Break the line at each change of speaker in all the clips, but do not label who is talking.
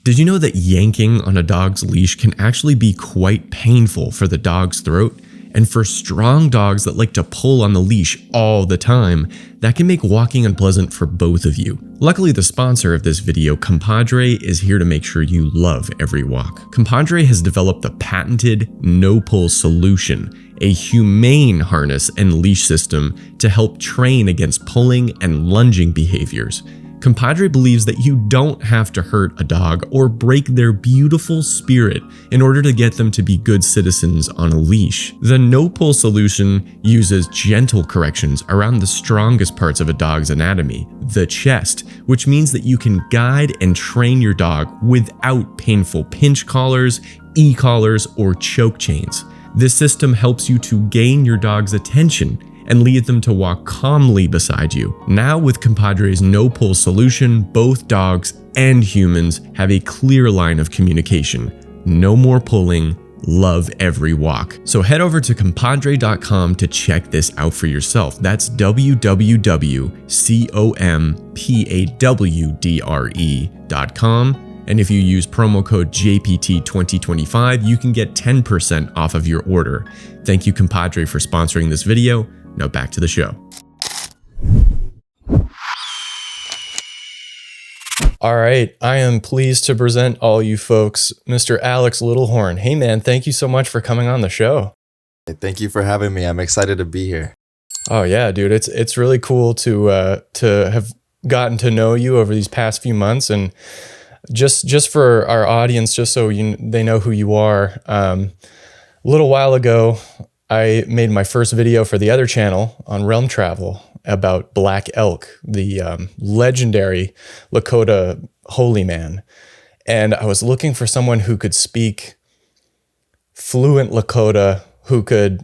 Did you know that yanking on a dog's leash can actually be quite painful for the dog's throat? And for strong dogs that like to pull on the leash all the time, that can make walking unpleasant for both of you. Luckily, the sponsor of this video, Compadre, is here to make sure you love every walk. Compadre has developed the patented no-pull solution, a humane harness and leash system to help train against pulling and lunging behaviors. Compadre believes that you don't have to hurt a dog or break their beautiful spirit in order to get them to be good citizens on a leash. The no-pull solution uses gentle corrections around the strongest parts of a dog's anatomy, the chest, which means that you can guide and train your dog without painful pinch collars, e-collars, or choke chains. This system helps you to gain your dog's attention and lead them to walk calmly beside you. Now with Compadre's no-pull solution, both dogs and humans have a clear line of communication. No more pulling, love every walk. So head over to compadre.com to check this out for yourself. That's www.compadre.com. And if you use promo code JPT2025, you can get 10% off of your order. Thank you, Compadre, for sponsoring this video. Now back to the show. All right, I am pleased to present all you folks, Mr. Alex Littlehorn. Hey man, thank you so much for coming on the show.
Thank you for having me. I'm excited to be here.
Oh yeah, dude, it's really cool to have gotten to know you over these past few months, and just for our audience, just so they know who you are. A little while ago, I made my first video for the other channel on realm travel about Black Elk, the legendary Lakota holy man. And I was looking for someone who could speak fluent Lakota, who could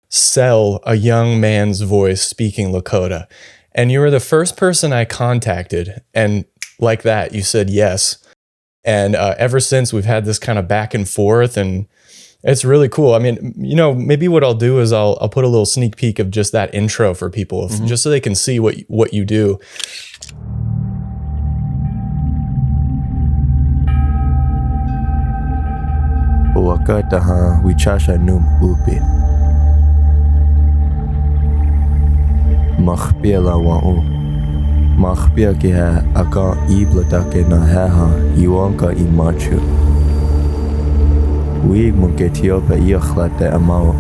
sell a young man's voice speaking Lakota. And you were the first person I contacted. And like that, you said yes. And ever since, we've had this kind of back and forth, and it's really cool. I mean, you know, maybe what I'll do is I'll put a little sneak peek of just that intro for people, just so they can see what you do.
Wakata wichasha num upi. Mahpiela wa'u. Mahpia ki ha aka iblata na ha iwanka imachu. Wig mungetiopa iachlate amao.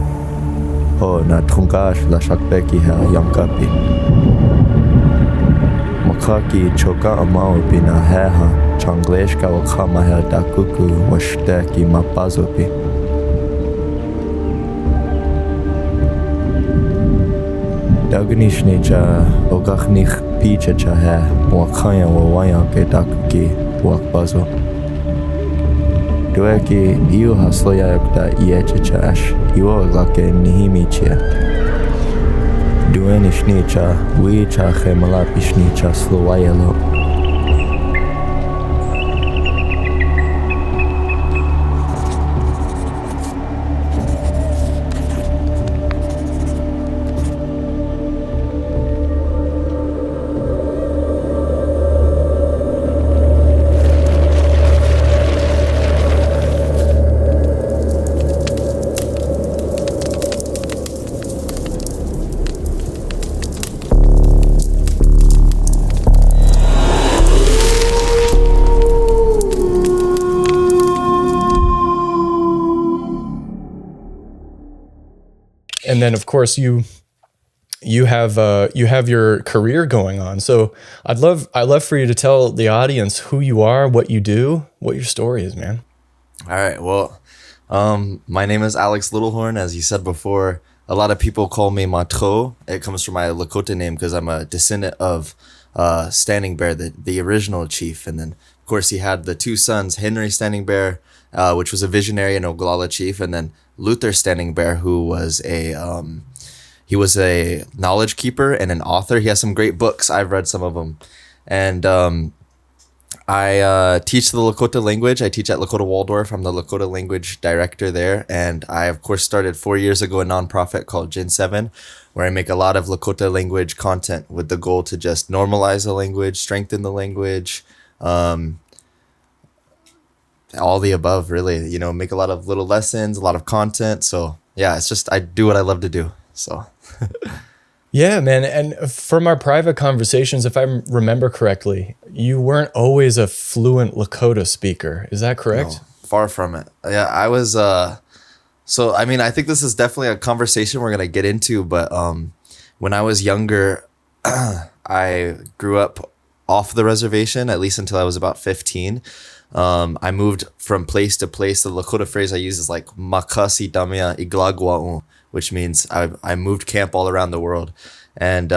Ho na trungash la shakbeki ha yamkapi. Makaki choka amao bina heha changleshka wakama ha dakuku washteki mapazopi. Dagnishnicha ogachnich picha cha ha wakaya wawayanke dakuki wakbazo. Dueki iu hasloyakta iechicha ash iwo lake nihimichia. Duenishnicha wicha chemalapishnicha slowayelo.
And then, of course, you have your career going on. So I'd love for you to tell the audience who you are, what you do, what your story is, man.
All right. Well, my name is Alex Littlehorn. As you said before, a lot of people call me Matro. It comes from my Lakota name because I'm a descendant of Standing Bear, the original chief. And then, of course, he had the two sons, Henry Standing Bear, which was a visionary and Oglala chief, and then Luther Standing Bear, who was a knowledge keeper and an author. He has some great books. I've read some of them. And I teach the Lakota language. I teach at Lakota Waldorf. I'm the Lakota language director there. And I, of course, started 4 years ago a nonprofit called Gen 7, where I make a lot of Lakota language content with the goal to just normalize the language, strengthen the language, all the above, really. Make a lot of little lessons, a lot of content. So yeah, it's just I do what I love to do. So
Yeah, man. And from our private conversations, if I remember correctly, you weren't always a fluent Lakota speaker. Is that correct?
no, far from it. Yeah, I was. So I mean, I think this is definitely a conversation we're gonna get into. But when I was younger, I grew up off the reservation, at least until I was about 15. I moved from place to place. The Lakota phrase I use is like makasi damia iglagwa'u, which means I moved camp all around the world. And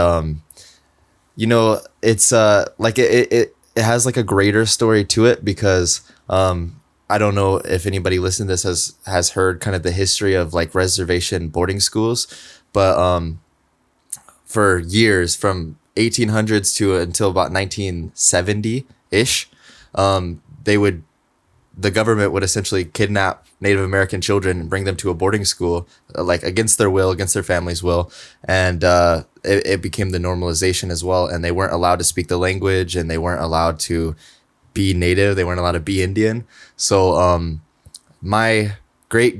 it's like it has like a greater story to it, because I don't know if anybody listening to this has heard kind of the history of like reservation boarding schools, but for years, from 1800s to until about 1970 ish, the government would essentially kidnap Native American children and bring them to a boarding school, like against their will, against their family's will. And it became the normalization as well. And they weren't allowed to speak the language, and they weren't allowed to be Native. They weren't allowed to be Indian. So my great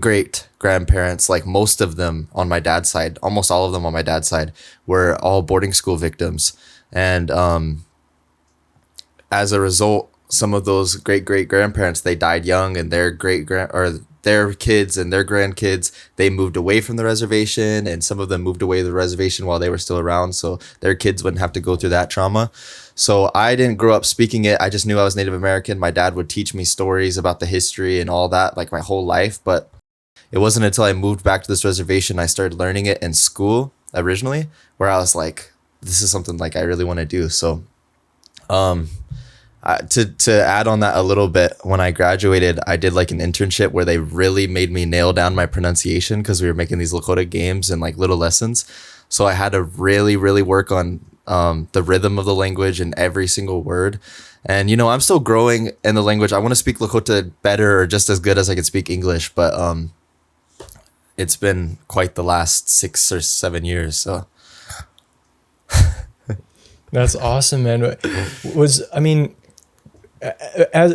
grandparents, like most of them on my dad's side, almost all of them on my dad's side, were all boarding school victims. And as a result, some of those great grandparents, they died young, and their their kids and their grandkids, they moved away from the reservation, and some of them moved away to the reservation while they were still around, so their kids wouldn't have to go through that trauma. So I didn't grow up speaking it. I just knew I was Native American. My dad would teach me stories about the history and all that, like my whole life. But it wasn't until I moved back to this reservation I started learning it in school originally, where I was like, this is something like I really want to do. So to add on that a little bit, when I graduated, I did like an internship where they really made me nail down my pronunciation, because we were making these Lakota games and like little lessons. So I had to really work on the rhythm of the language and every single word. And I'm still growing in the language. I want to speak Lakota better, or just as good as I could speak English, but it's been quite the last 6 or 7 years. So
That's awesome, man.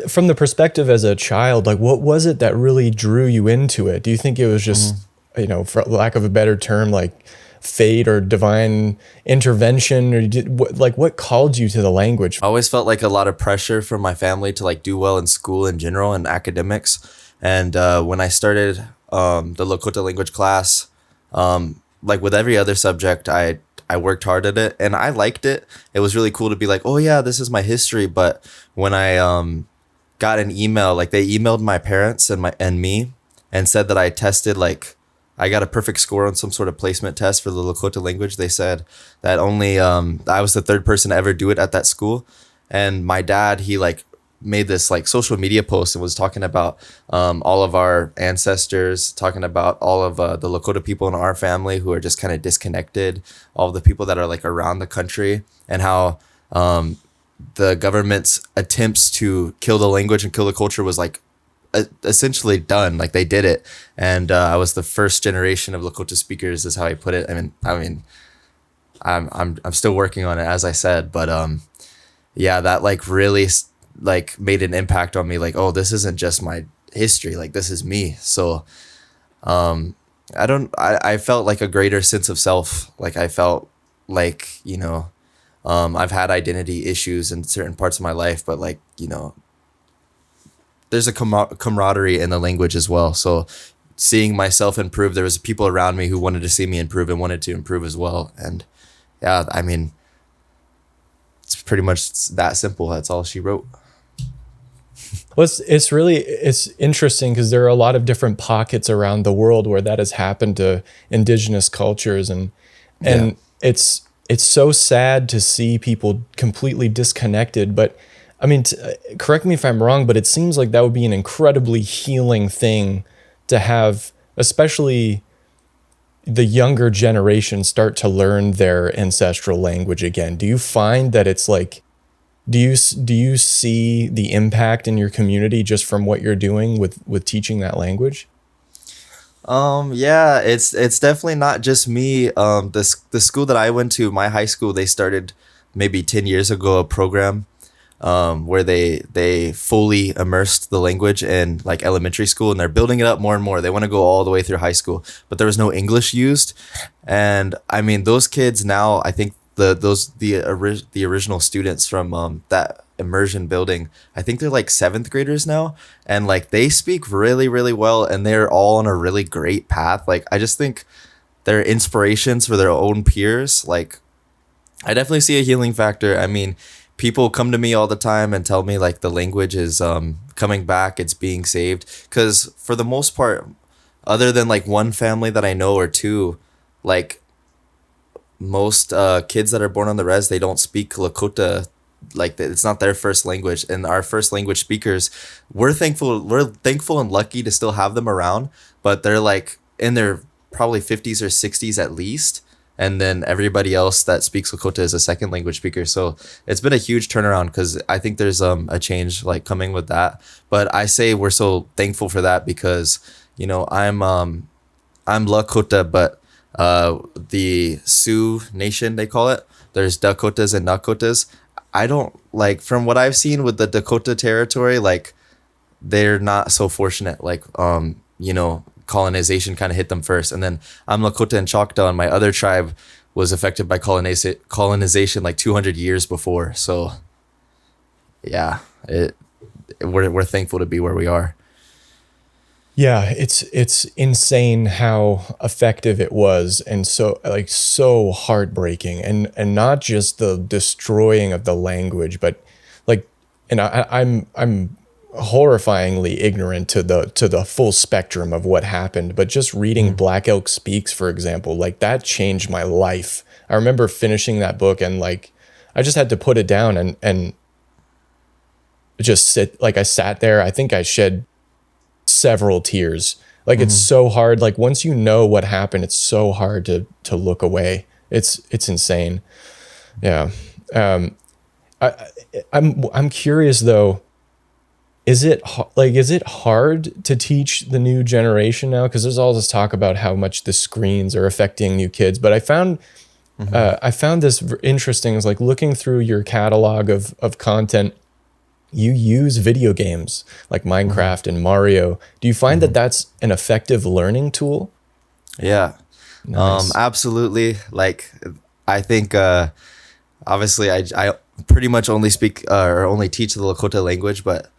From the perspective as a child, like what was it that really drew you into it? Do you think it was just, for lack of a better term, like fate or divine intervention, or what called you to the language?
I always felt like a lot of pressure from my family to like do well in school in general and academics. And when I started the Lakota language class, like with every other subject, I worked hard at it, and I liked it. It was really cool to be like, oh yeah, this is my history. But when I got an email, like they emailed my parents and me and said that I tested, like I got a perfect score on some sort of placement test for the Lakota language. They said that only I was the third person to ever do it at that school. And my dad, he like made this like social media post and was talking about all of our ancestors, talking about all of the Lakota people in our family who are just kind of disconnected, all of the people that are like around the country, and how the government's attempts to kill the language and kill the culture was like essentially done. Like they did it. And I was the first generation of Lakota speakers, is how I put it. I mean I'm still working on it, as I said, but yeah, that like really like made an impact on me. Like, oh, this isn't just my history, like this is me. So I felt like a greater sense of self. Like I felt like, I've had identity issues in certain parts of my life, but like, there's a camaraderie in the language as well. So seeing myself improve, there was people around me who wanted to see me improve and wanted to improve as well. And yeah, I mean, it's pretty much that simple. That's all she wrote.
Well, it's interesting, because there are a lot of different pockets around the world where that has happened to indigenous cultures, and it's so sad to see people completely disconnected. But I mean, correct me if I'm wrong, but it seems like that would be an incredibly healing thing to have, especially the younger generation start to learn their ancestral language again. Do you find that it's like, do you see the impact in your community just from what you're doing with teaching that language?
Yeah, it's definitely not just me. The school that I went to, my high school, they started maybe 10 years ago a program where they fully immersed the language in like elementary school, and they're building it up more and more. They want to go all the way through high school, but there was no English used. And I mean, those kids now, I think the original students from that immersion building, I think they're like 7th graders now, and like they speak really, really well, and they're all on a really great path. Like I just think they're inspirations for their own peers. Like I definitely see a healing factor. I mean, people come to me all the time and tell me like the language is coming back, it's being saved, because for the most part, other than like one family that I know or two, like most kids that are born on the res, they don't speak Lakota. Like it's not their first language, and our first language speakers, we're thankful and lucky to still have them around, but they're like in their probably 50s or 60s at least, and then everybody else that speaks Lakota is a second language speaker. So it's been a huge turnaround, because I think there's a change like coming with that. But I say we're so thankful for that, because you know I'm Lakota, but the Sioux Nation, they call it, there's Dakotas and Nakotas. I don't like, from what I've seen with the Dakota territory, like they're not so fortunate. Like you know, colonization kind of hit them first, and then I'm Lakota and Choctaw, and my other tribe was affected by colonization like 200 years before. So yeah, we're thankful to be where we are.
Yeah, it's insane how effective it was, and so heartbreaking, and not just the destroying of the language, but like, and I'm horrifyingly ignorant to the full spectrum of what happened, but just reading Black Elk Speaks, for example, like that changed my life. I remember finishing that book, and like I just had to put it down and just sit. Like I sat there, I think I shed several tears. Like it's so hard, like once you know what happened, it's so hard to look away. It's insane. Yeah. I'm curious though, is it hard to teach the new generation now? Because there's all this talk about how much the screens are affecting new kids, but I found this interesting. Is like looking through your catalog of content, you use video games like Minecraft and Mario. Do you find that that's an effective learning tool?
Yeah.
Nice.
Absolutely. Like I think obviously I pretty much only speak or only teach the Lakota language, but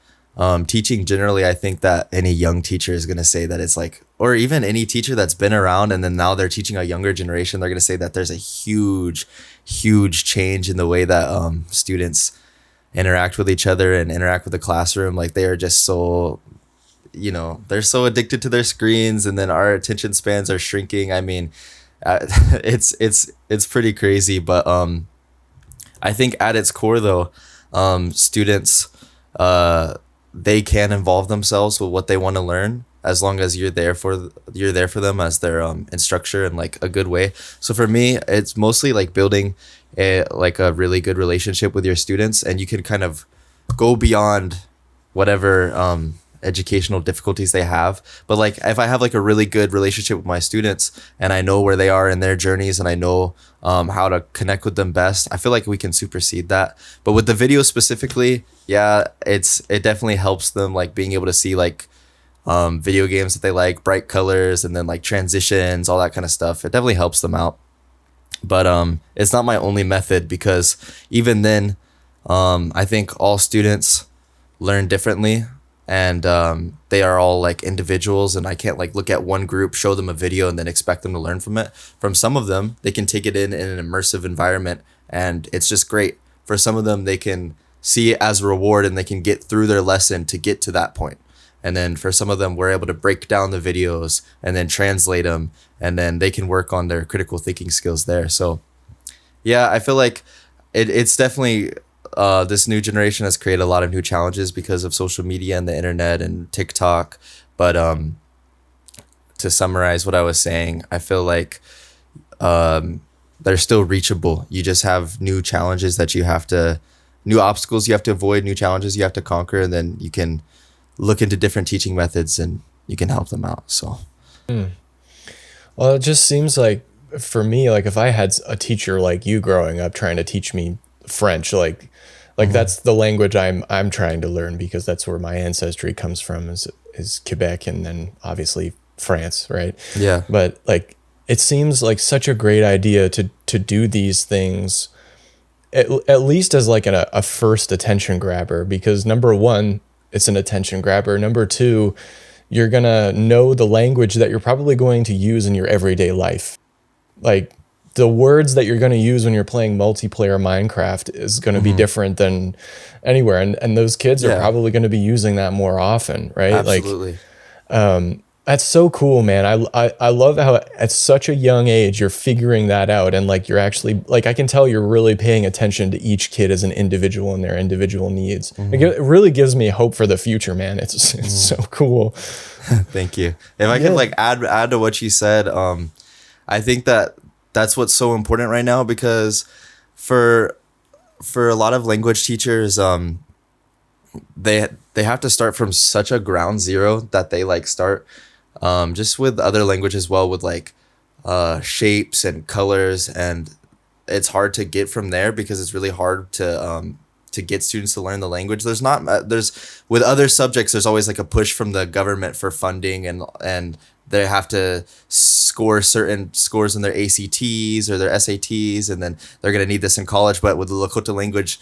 teaching generally, I think that any young teacher is going to say that it's like, or even any teacher that's been around and then now they're teaching a younger generation, they're going to say that there's a huge change in the way that students interact with each other and interact with the classroom. Like they are just so, you know, they're so addicted to their screens, and then our attention spans are shrinking. I mean, it's pretty crazy, but I think at its core though, students they can involve themselves with what they want to learn, as long as you're there for them as their instructor in like a good way. So for me, it's mostly like building a really good relationship with your students, and you can kind of go beyond whatever educational difficulties they have. But like if I have like a really good relationship with my students, and I know where they are in their journeys, and I know how to connect with them best, I feel like we can supersede that. But with the video specifically, yeah, it definitely helps them, like being able to see like video games that they like, bright colors, and then like transitions, all that kind of stuff. It definitely helps them out. But it's not my only method, because even then, I think all students learn differently, and they are all like individuals, and I can't like look at one group, show them a video, and then expect them to learn from it. From some of them, they can take it in an immersive environment, and it's just great. For some of them, they can see it as a reward, and they can get through their lesson to get to that point. And then for some of them, we're able to break down the videos and then translate them, and then they can work on their critical thinking skills there. So yeah, I feel like it's definitely this new generation has created a lot of new challenges because of social media and the internet and TikTok. But to summarize what I was saying, I feel like they're still reachable. You just have new challenges that new obstacles you have to avoid, new challenges you have to conquer, and then you can look into different teaching methods and you can help them out. So
well, it just seems like for me, like if I had a teacher like you growing up trying to teach me French, like Like that's the language I'm trying to learn, because that's where my ancestry comes from, is Quebec, and then obviously France, right?
Yeah.
But like it seems like such a great idea to do these things at least as like a first attention grabber, because number one, it's an attention grabber. Number two, you're gonna know the language that you're probably going to use in your everyday life. Like the words that you're going to use when you're playing multiplayer Minecraft is going to be different than anywhere. And those kids are probably going to be using that more often, right?
Absolutely.
Like, that's so cool, man. I love how at such a young age you're figuring that out, and like you're actually like, I can tell you're really paying attention to each kid as an individual and their individual needs. Like, it really gives me hope for the future, man. It's so cool.
Thank you. If I could like add to what you said, I think that's what's so important right now, because for a lot of language teachers, they have to start from such a ground zero that they like start just with other language as well, with like shapes and colors, and it's hard to get from there because it's really hard to get students to learn the language. There's with other subjects, there's always like a push from the government for funding, and they have to score certain scores in their ACTs or their SATs, and then they're going to need this in college. But with the Lakota language,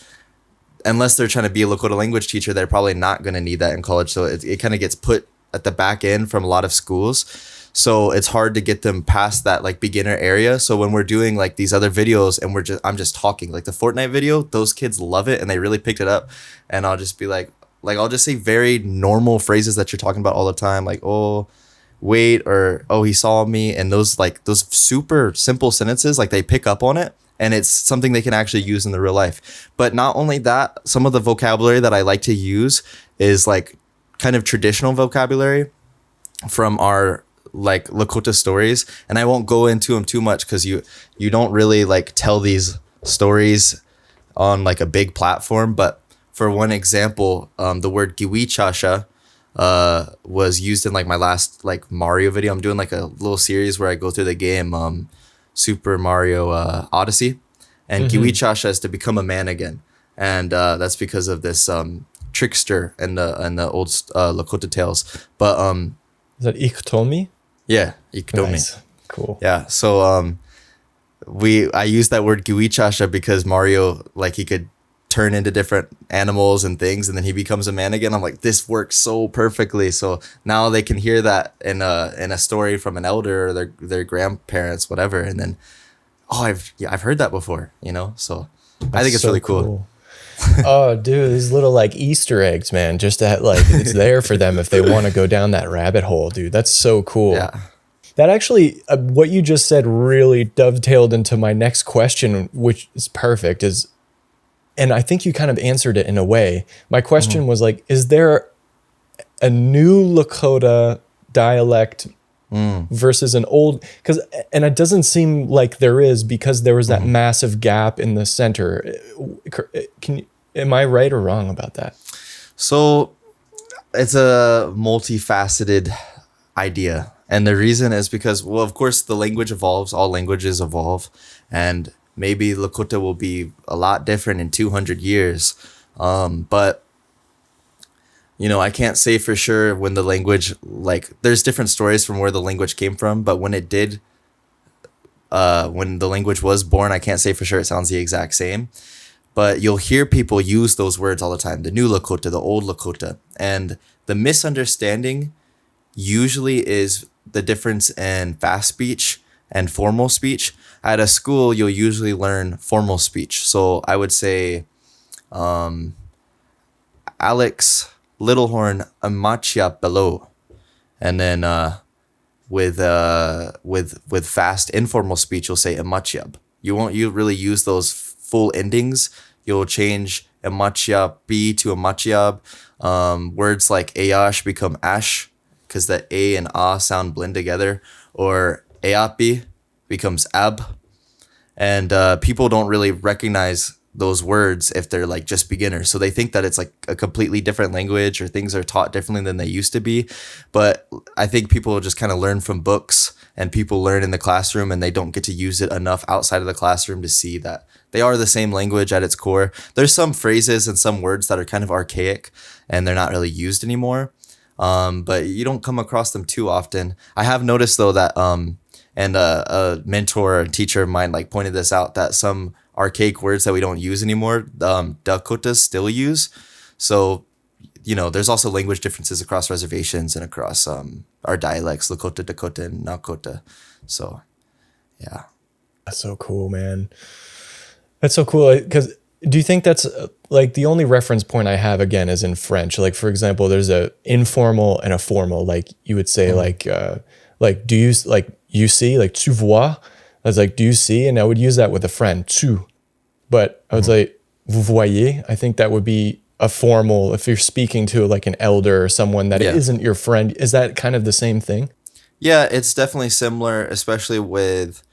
unless they're trying to be a Lakota language teacher, they're probably not going to need that in college. So it kind of gets put at the back end from a lot of schools. So it's hard to get them past that like beginner area. So when we're doing like these other videos and I'm just talking, like the Fortnite video, those kids love it and they really picked it up. And I'll just be like I'll just say very normal phrases that you're talking about all the time, like, oh, wait, or oh, he saw me. And those super simple sentences, like they pick up on it, and it's something they can actually use in the real life. But not only that, some of the vocabulary that I like to use is like kind of traditional vocabulary from our like Lakota stories, and I won't go into them too much because you don't really like tell these stories on like a big platform. But for one example, the word giwichasha was used in like my last like Mario video. I'm doing like a little series where I go through the game Super Mario Odyssey, and giwichasha is to become a man again, and that's because of this trickster and the old Lakota tales. But
is that Iktomi?
Yeah, Iktomi.
Nice. Cool.
Yeah, so I used that word giwichasha because Mario, like, he could turn into different animals and things, and then he becomes a man again. I'm like, this works so perfectly. So now they can hear that in a story from an elder or their grandparents, whatever, and then I've heard that before, you know. So I think it's so really cool.
Oh, dude, these little like Easter eggs, man, just to like, it's there for them if they want to go down that rabbit hole, dude. That's so cool.
Yeah.
That actually, what you just said really dovetailed into my next question, which is perfect, and I think you kind of answered it in a way. My question was like, is there a new Lakota dialect versus an old, and it doesn't seem like there is, because there was that massive gap in the center. Am I right or wrong about that?
So it's a multifaceted idea, and the reason is because, well, of course the language evolves, all languages evolve, and maybe Lakota will be a lot different in 200 years, but you know, I can't say for sure when the language, like, there's different stories from where the language came from, but when the language was born, I can't say for sure it sounds the exact same. But you'll hear people use those words all the time, the new Lakota, the old Lakota. And the misunderstanding usually is the difference in fast speech and formal speech. At a school, you'll usually learn formal speech. So I would say, Alex Littlehorn Amachia below, and then with fast informal speech, you'll say Amachiab. You really use those full endings. You'll change Amachia B to Amachiab. Words like Ayash become Ash because the A and A sound blend together, or Ayapi becomes Ab, and people don't really recognize those words if they're like just beginners. So they think that it's like a completely different language, or things are taught differently than they used to be. But I think people just kind of learn from books, and people learn in the classroom, and they don't get to use it enough outside of the classroom to see that they are the same language at its core. There's some phrases and some words that are kind of archaic and they're not really used anymore. But you don't come across them too often. I have noticed though that, and a mentor, a teacher of mine, like pointed this out, that some archaic words that we don't use anymore, Dakotas still use. So, there's also language differences across reservations and across our dialects, Lakota, Dakota, and Nakota. So, yeah.
That's so cool, man. That's so cool. Because do you think that's like the only reference point I have again is in French? Like, for example, there's a informal and a formal. Like you would say, do you you see, like tu vois? I was like, do you see? And I would use that with a friend, tu. But I was like, vous voyez? I think that would be a formal, if you're speaking to like an elder or someone that isn't your friend. Is that kind of the same thing?
Yeah, it's definitely similar, especially with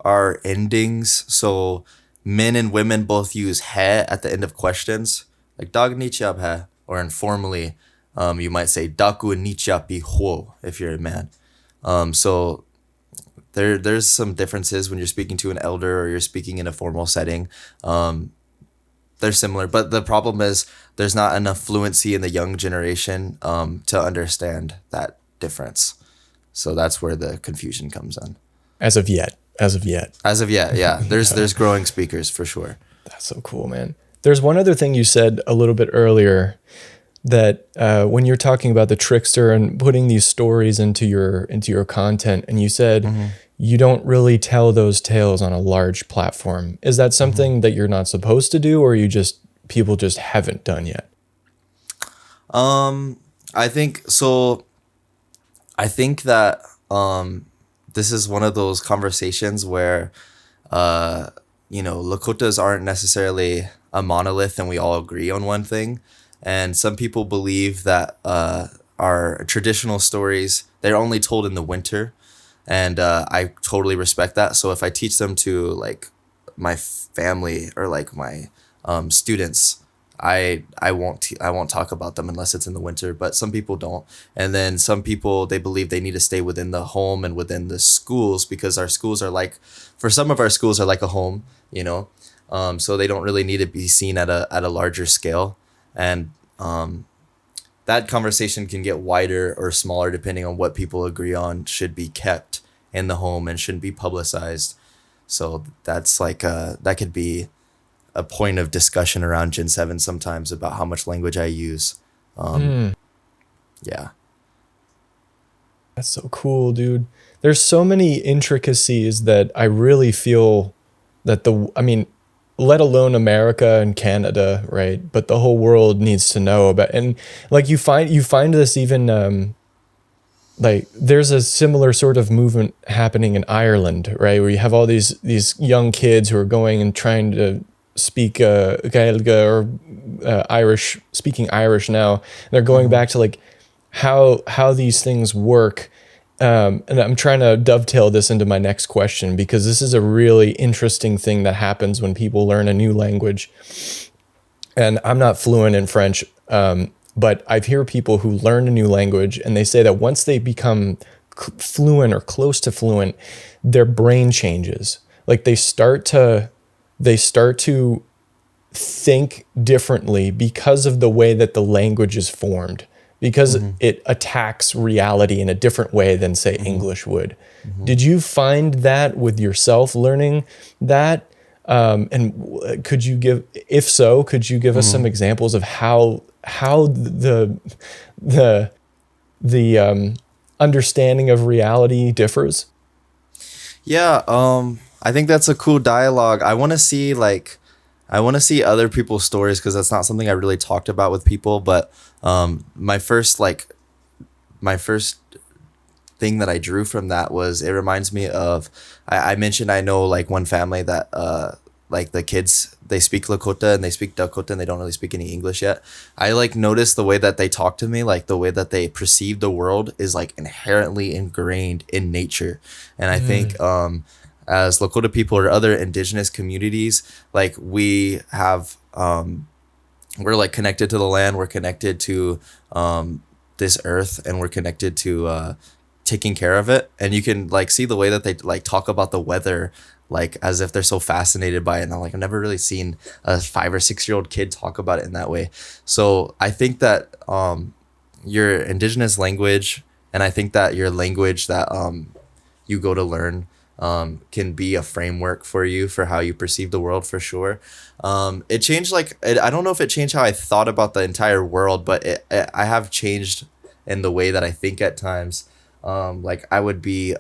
our endings. So men and women both use he at the end of questions, like dag ni chiab he, or informally, you might say daku ni chiapi ho if you're a man. So there's some differences when you're speaking to an elder or you're speaking in a formal setting. They're similar, but the problem is there's not enough fluency in the young generation to understand that difference. So that's where the confusion comes in.
As of yet,
yeah. There's growing speakers for sure.
That's so cool, man. There's one other thing you said a little bit earlier, that when you're talking about the trickster and putting these stories into your content, and you said you don't really tell those tales on a large platform. Is that something that you're not supposed to do, or people just haven't done yet?
I think so. I think that this is one of those conversations where Lakotas aren't necessarily a monolith and we all agree on one thing. And some people believe that our traditional stories, they're only told in the winter. And I totally respect that. So if I teach them to like my family or like my students, I won't talk about them unless it's in the winter, but some people don't. And then some people, they believe they need to stay within the home and within the schools, because our schools are like, for some of our schools are like a home, so they don't really need to be seen at a larger scale. And that conversation can get wider or smaller depending on what people agree on should be kept in the home and shouldn't be publicized. So that's like that could be a point of discussion around Gen 7 sometimes about how much language I use. Yeah.
That's so cool, dude. There's so many intricacies that I really feel that let alone America and Canada, right? But the whole world needs to know about. And like you find this even like there's a similar sort of movement happening in Ireland, right? Where you have all these young kids who are going and trying to speak Gaeilge or Irish, speaking Irish now. And they're going back to like how these things work. And I'm trying to dovetail this into my next question, because this is a really interesting thing that happens when people learn a new language. And I'm not fluent in French, but I've heard people who learn a new language and they say that once they become fluent or close to fluent, their brain changes. Like they start to think differently because of the way that the language is formed, because it attacks reality in a different way than, say, English would. Did you find that with yourself learning that? And could you give us some examples of how the understanding of reality differs?
Yeah, I think that's a cool dialogue. I want to see other people's stories, because that's not something I really talked about with people. But my first thing that I drew from that was, it reminds me of, I mentioned I know like one family that like the kids, they speak Lakota and they speak Dakota and they don't really speak any English yet. I like noticed the way that they talk to me, like the way that they perceive the world is like inherently ingrained in nature. And I think as Lakota people or other indigenous communities, like we have we're like connected to the land, we're connected to this earth, and we're connected to taking care of it. And you can like see the way that they like talk about the weather, like as if they're so fascinated by it. And I'm like, I've never really seen a 5 or 6 year old kid talk about it in that way. So I think that your indigenous language, and I think that your language that you go to learn can be a framework for you for how you perceive the world, for sure. It changed, like, I don't know if it changed how I thought about the entire world, but I have changed in the way that I think at times. Like I would be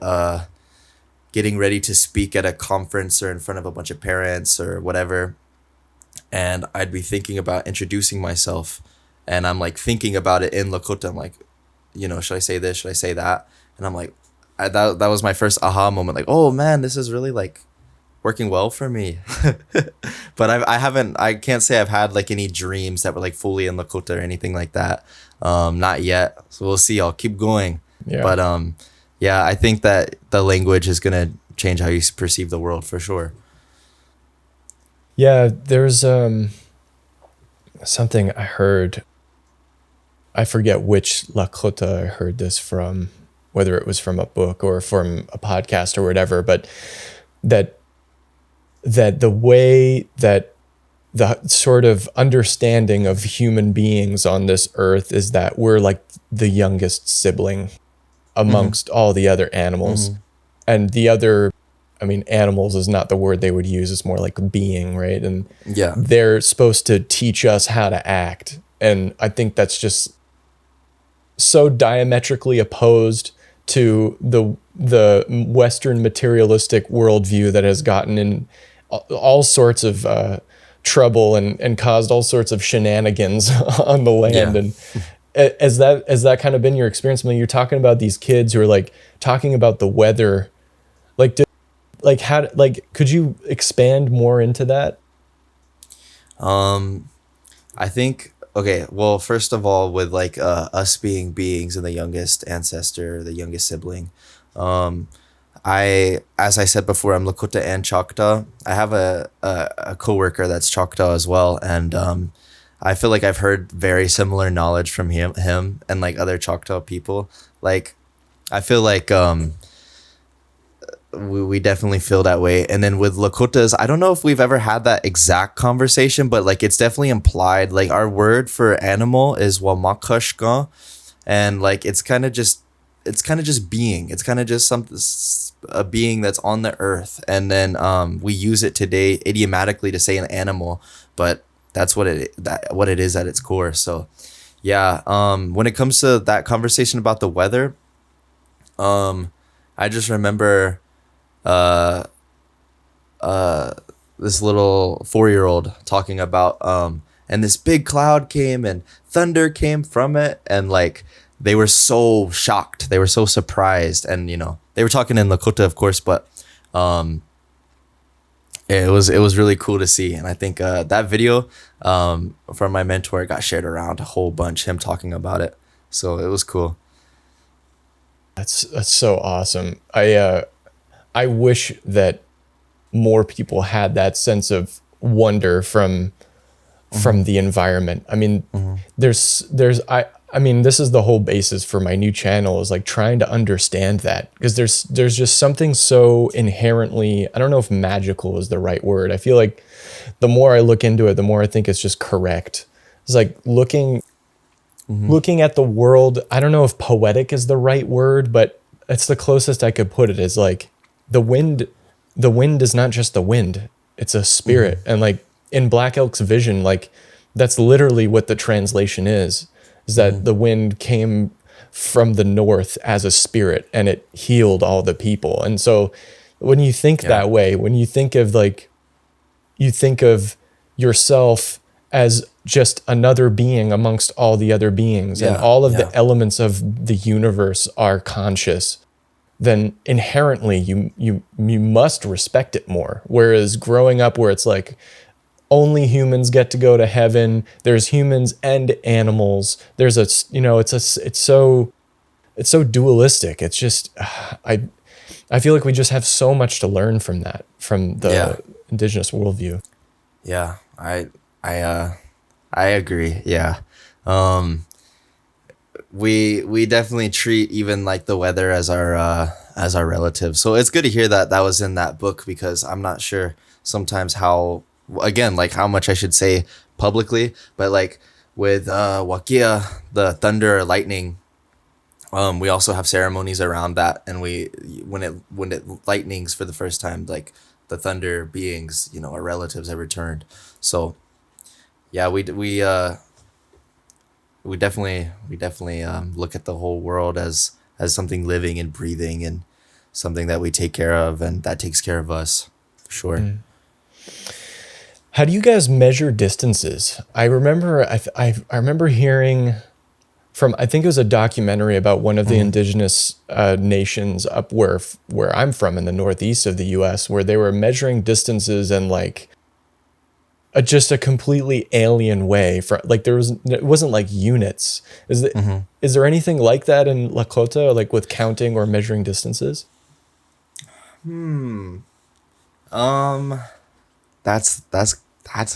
getting ready to speak at a conference or in front of a bunch of parents or whatever, and I'd be thinking about introducing myself, and I'm like thinking about it in Lakota. I'm like, you know, should I say this? Should I say that? And I'm like, that was my first aha moment. Like, oh man, this is really like working well for me. But I can't say I've had like any dreams that were like fully in Lakota or anything like that. Not yet. So we'll see. I'll keep going.
Yeah.
But yeah, I think that the language is gonna change how you perceive the world, for sure.
Yeah, there's something I heard. I forget which Lakota I heard this from, whether it was from a book or from a podcast or whatever, but that the way that the sort of understanding of human beings on this earth is that we're like the youngest sibling amongst all the other animals. And the other, I mean, animals is not the word they would use. It's more like being, right? And
Yeah.
they're supposed to teach us how to act. And I think that's just so diametrically opposed to the Western materialistic worldview that has gotten in all sorts of trouble and caused all sorts of shenanigans on the land.
Yeah.
And has that kind of been your experience? I mean, you're talking about these kids who are like talking about the weather, like could you expand more into that?
I think, okay, well, first of all, with like us being beings and the youngest ancestor, the youngest sibling, as I said before, I'm Lakota and Choctaw. I have a coworker that's Choctaw as well, and I feel like I've heard very similar knowledge from him and like other Choctaw people. Like, I feel like we definitely feel that way. And then with Lakotas, I don't know if we've ever had that exact conversation, but like it's definitely implied. Like our word for animal is wamakashka, and like it's kind of just being. It's kind of just a being that's on the earth, and then we use it today idiomatically to say an animal, but that's what it is at its core. So yeah, when it comes to that conversation about the weather, I just remember this little 4-year-old talking about and this big cloud came and thunder came from it, and like they were so shocked, they were so surprised, and you know, they were talking in Lakota, of course, but it was really cool to see. And I think that video from my mentor got shared around a whole bunch, him talking about it, so it was cool.
That's so awesome. I wish that more people had that sense of wonder from the environment. I mean, I mean, this is the whole basis for my new channel, is like trying to understand that, because there's just something so inherently, I don't know if magical is the right word. I feel like the more I look into it, the more I think it's just correct. It's like looking at the world. I don't know if poetic is the right word, but it's the closest I could put it. Is like the wind is not just the wind, it's a spirit. And like in Black Elk's vision, like that's literally what the translation is that the wind came from the north as a spirit and it healed all the people. And so when you think that way, when you think of yourself as just another being amongst all the other beings, and all of the elements of the universe are conscious, then inherently you must respect it more. Whereas growing up where it's like only humans get to go to heaven, there's humans and animals, there's it's so dualistic. It's just I feel like we just have so much to learn from the Indigenous worldview.
Yeah, I agree. Yeah. We definitely treat even like the weather as our as our relatives. So it's good to hear that that was in that book, because I'm not sure sometimes how, again, like how much I should say publicly, but like with Wakia, the thunder or lightning, we also have ceremonies around that, and when it lightnings for the first time, like the thunder beings, our relatives have returned. So yeah, we definitely look at the whole world as something living and breathing, and something that we take care of, and that takes care of us, for sure.
Mm. How do you guys measure distances? I remember I remember hearing from, I think it was a documentary about one of the indigenous nations up where I'm from in the northeast of the U.S., where they were measuring distances in like just a completely alien way. For like it wasn't like units. Is there anything like that in Lakota, like with counting or measuring distances?
That's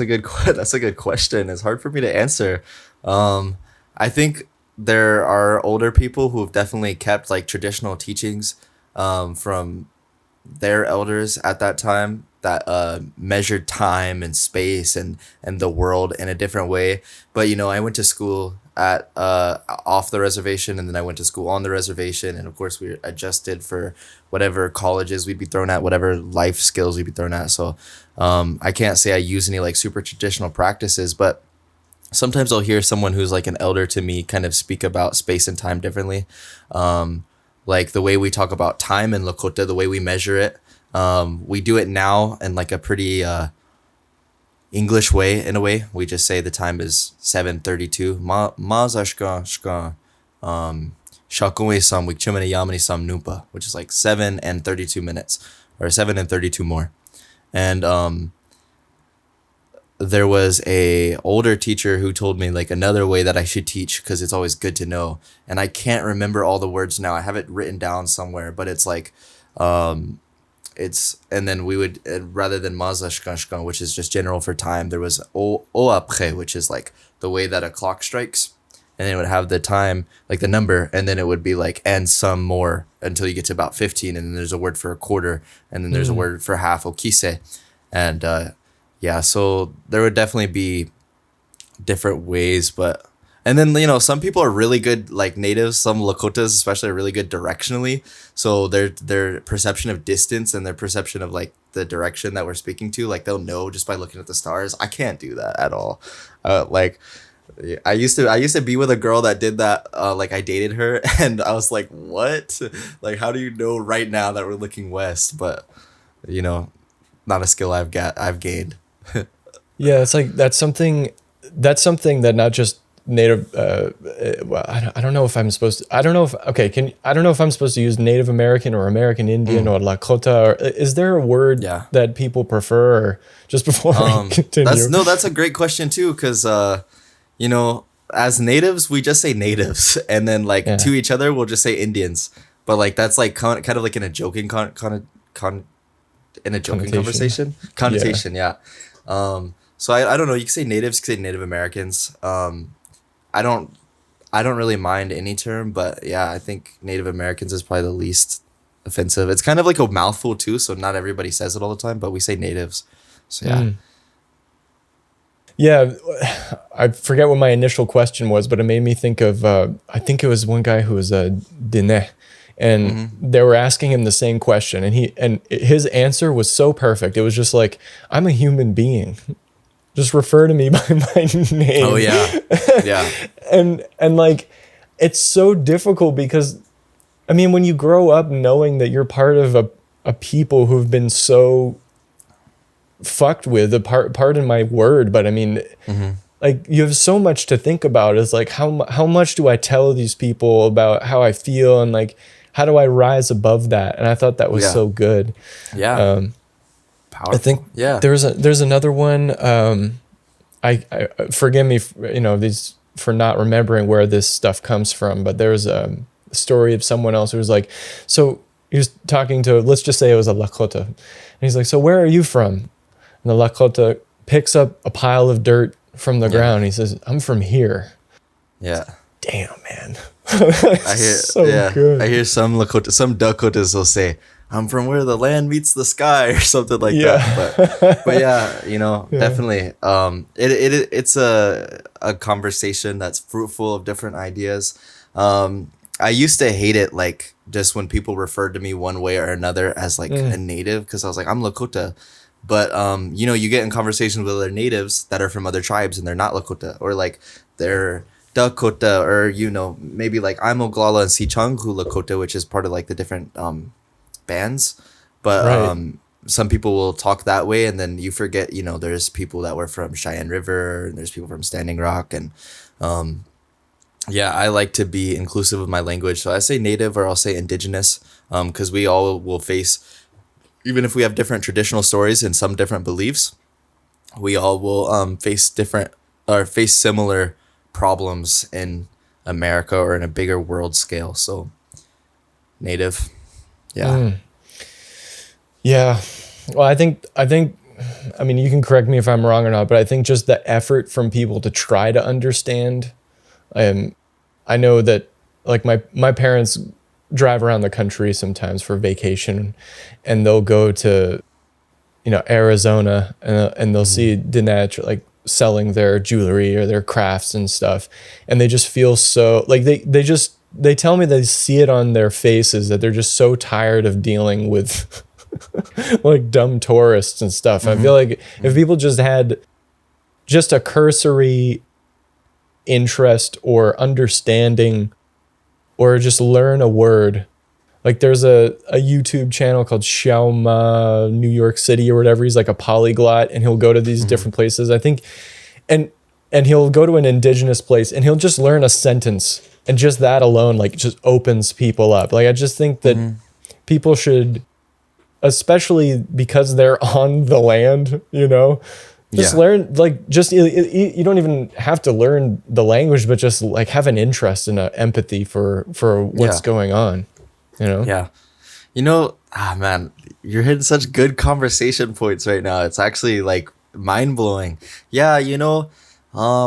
a good question. It's hard for me to answer. I think there are older people who have definitely kept like traditional teachings from their elders at that time, that measured time and space and the world in a different way. But I went to school at off the reservation, and then I went to school on the reservation, and of course we adjusted for whatever colleges we'd be thrown at, whatever life skills we'd be thrown at. So I can't say I use any like super traditional practices, but sometimes I'll hear someone who's like an elder to me kind of speak about space and time differently. Like the way we talk about time in Lakota, the way we measure it, we do it now in like a pretty English way. In a way, we just say the time is 7:32. Mazashka shakunwe sam wikchumene yamani sam numpa, which is like 7 and 32 minutes, or 7 and 32 more. And there was a older teacher who told me like another way that I should teach, because it's always good to know. And I can't remember all the words now. I have it written down somewhere, but it's like, and then we would, rather than mazashkashkan, which is just general for time, there was o après, which is like the way that a clock strikes, and then it would have the time, like the number, and then it would be like, and some more until you get to about 15. And then there's a word for a quarter, and then there's a word for half, okise. And, yeah, so there would definitely be different ways, and then, some people are really good, like natives, some Lakotas especially, are really good directionally. So their perception of distance and their perception of like the direction that we're speaking to, like they'll know just by looking at the stars. I can't do that at all. Like I used to be with a girl that did that. Like I dated her, and I was like, what? Like, how do you know right now that we're looking west? But, not a skill I've gained.
Yeah, it's like that's something that not just Native. Well, I don't know if I'm supposed to. I don't know if I'm supposed to use Native American or American Indian or Lakota. Or is there a word that people prefer? Or just before I continue,
that's a great question too, because as natives we just say natives, and then like to each other we'll just say Indians. But like that's like kind of like in a joking conversation connotation. Yeah. So I don't know. You can say natives, you can say Native Americans. I don't really mind any term, but yeah, I think Native Americans is probably the least offensive. It's kind of like a mouthful too, so not everybody says it all the time, but we say natives. So yeah.
Yeah, I forget what my initial question was, but it made me think of, I think it was one guy who was a Dine, and they were asking him the same question, and his answer was so perfect. It was just like, I'm a human being. Just refer to me by my name.
Oh yeah. Yeah.
and like, it's so difficult because, I mean, when you grow up knowing that you're part of a people who've been so fucked with, pardon my word, but I mean, like you have so much to think about. It's like, how much do I tell these people about how I feel, and like, how do I rise above that? And I thought that was so good.
Yeah.
I think there's another one. I forgive me, for not remembering where this stuff comes from, but there's a story of someone else who was like, so he was talking to, let's just say it was a Lakota, and he's like, so where are you from? And the Lakota picks up a pile of dirt from the ground. He says, I'm from here.
Yeah.
Damn, man.
I hear,
So
yeah,
good.
I hear some Lakota, some Dakotas will say, "I'm from where the land meets the sky" or something like that. But
Yeah.
yeah,
Yeah.
definitely. It's a conversation that's fruitful of different ideas. I used to hate it, like just when people referred to me one way or another as like a
Mm,
native, because I was like, I'm Lakota. But you get in conversations with other natives that are from other tribes and they're not Lakota, or like they're Dakota, or maybe like I'm Oglala and Sichanghu Lakota, which is part of like the different bands. But
right.
some people will talk that way, and then you forget, there's people that were from Cheyenne River, and there's people from Standing Rock, and um, yeah, I like to be inclusive of my language, so I say native or I'll say indigenous, because we all will face, even if we have different traditional stories and some different beliefs, we all will face similar problems in America or in a bigger world scale. So native, yeah,
Mm, yeah. Well, I mean, you can correct me if I'm wrong or not, but I think just the effort from people to try to understand. Um, I know that like my parents drive around the country sometimes for vacation, and they'll go to Arizona, and they'll
hmm
see Dinesh like selling their jewelry or their crafts and stuff, and they just feel so like they tell me they see it on their faces that they're just so tired of dealing with like dumb tourists and stuff. I
hmm
feel like if
hmm
people just had just a cursory interest or understanding or just learn a word. Like there's a YouTube channel called Xiaoma New York City or whatever. He's like a polyglot and he'll go to these
hmm
different places. I think and and he'll go to an indigenous place and he'll just learn a sentence, and just that alone like just opens people up. Like I just think that
hmm
people should, especially because they're on the land, just
yeah,
learn, like just you don't even have to learn the language, but just like have an interest and a empathy for what's
yeah,
going on, you know.
yeah. Man, you're hitting such good conversation points right now. It's actually like mind blowing. Yeah, a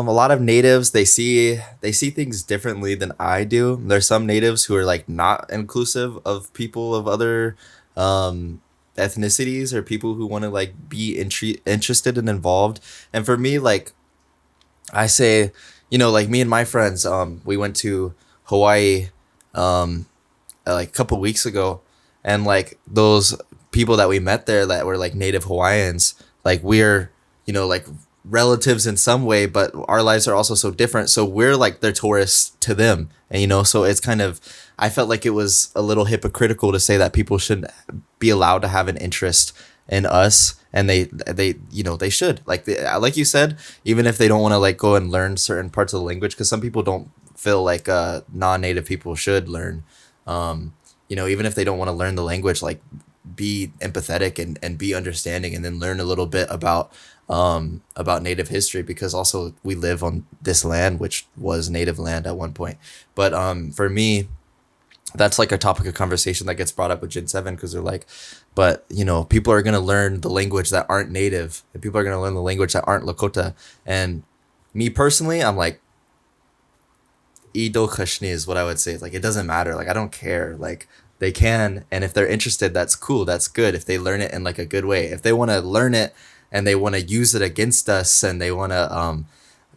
lot of natives, they see things differently than I do. There's some natives who are like not inclusive of people of other um ethnicities, or people who want to like be interested and involved. And for me, like I say, like me and my friends, we went to Hawaii um like a couple weeks ago, and like those people that we met there that were like native Hawaiians, like we're like relatives in some way, but our lives are also so different, so we're like they're tourists to them. And so it's kind of, I felt like it was a little hypocritical to say that people shouldn't be allowed to have an interest in us, and they should, like you said, even if they don't want to like go and learn certain parts of the language, because some people don't feel like non-native people should learn, even if they don't want to learn the language, like be empathetic and be understanding, and then learn a little bit about native history, because also we live on this land which was native land at one point. But for me, that's like a topic of conversation that gets brought up with Gen 7, because they're like, but people are going to learn the language that aren't native, and people are going to learn the language that aren't Lakota. And me personally, I'm like, Ido Kashni is what I would say. Like, it doesn't matter. Like, I don't care. Like, they can, and if they're interested, that's cool. That's good. If they learn it in like a good way. If they want to learn it and they want to use it against us, and they want to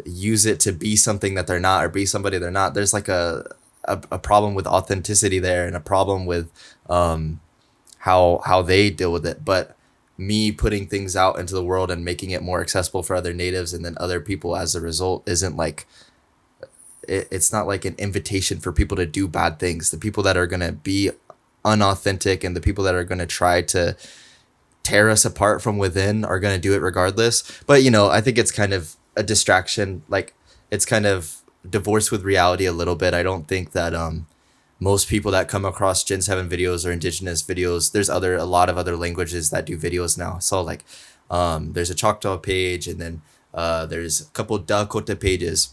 use it to be something that they're not, or be somebody they're not, there's like a problem with authenticity there, and a problem with how they deal with it. But me putting things out into the world and making it more accessible for other natives and then other people as a result isn't like, it's not like an invitation for people to do bad things. The people that are going to be unauthentic, and the people that are going to try to tear us apart from within, are going to do it regardless. But I think it's kind of a distraction. Like, it's kind of divorced with reality a little bit. I don't think that most people that come across Gen 7 videos or indigenous videos, there's a lot of other languages that do videos now. So like there's a Choctaw page, and then there's a couple Dakota pages,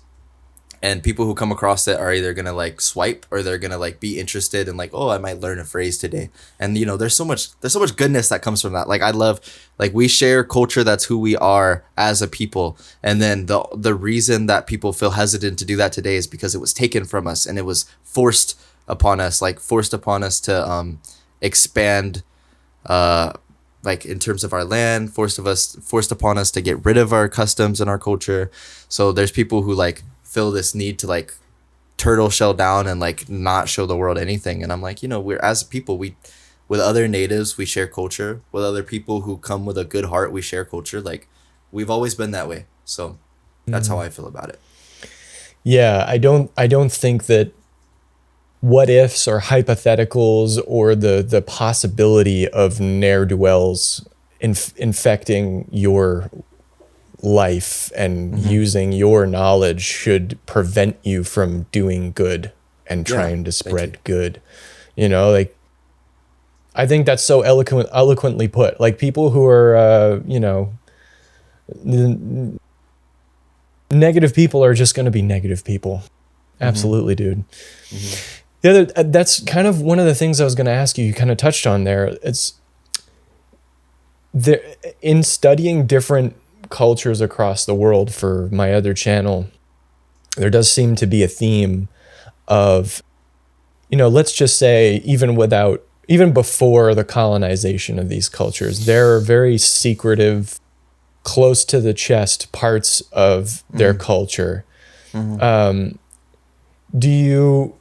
and people who come across it are either gonna like swipe or they're gonna like be interested in like, oh, I might learn a phrase today. And there's so much goodness that comes from that. Like I love, like we share culture, that's who we are as a people. And then the reason that people feel hesitant to do that today is because it was taken from us and it was forced upon us to expand like in terms of our land, forced upon us to get rid of our customs and our culture. So there's people who like feel this need to like turtle shell down and like not show the world anything. And I'm like, we're, as people, we, with other natives, we share culture. With other people who come with a good heart, we share culture. Like we've always been that way. So that's how I feel about it.
Yeah, I don't think that what ifs or hypotheticals or the possibility of ne'er-do-wells infecting your life and using your knowledge should prevent you from doing good and trying to spread good. Like I think that's so eloquently put. Like people who are negative people are just going to be negative people. Absolutely, dude. The other, that's kind of one of the things I was going to ask you. You kind of touched on there. It's there in studying different cultures across the world for my other channel. There does seem to be a theme of, let's just say even before the colonization of these cultures, there are very secretive, close to the chest parts of their culture. Do you?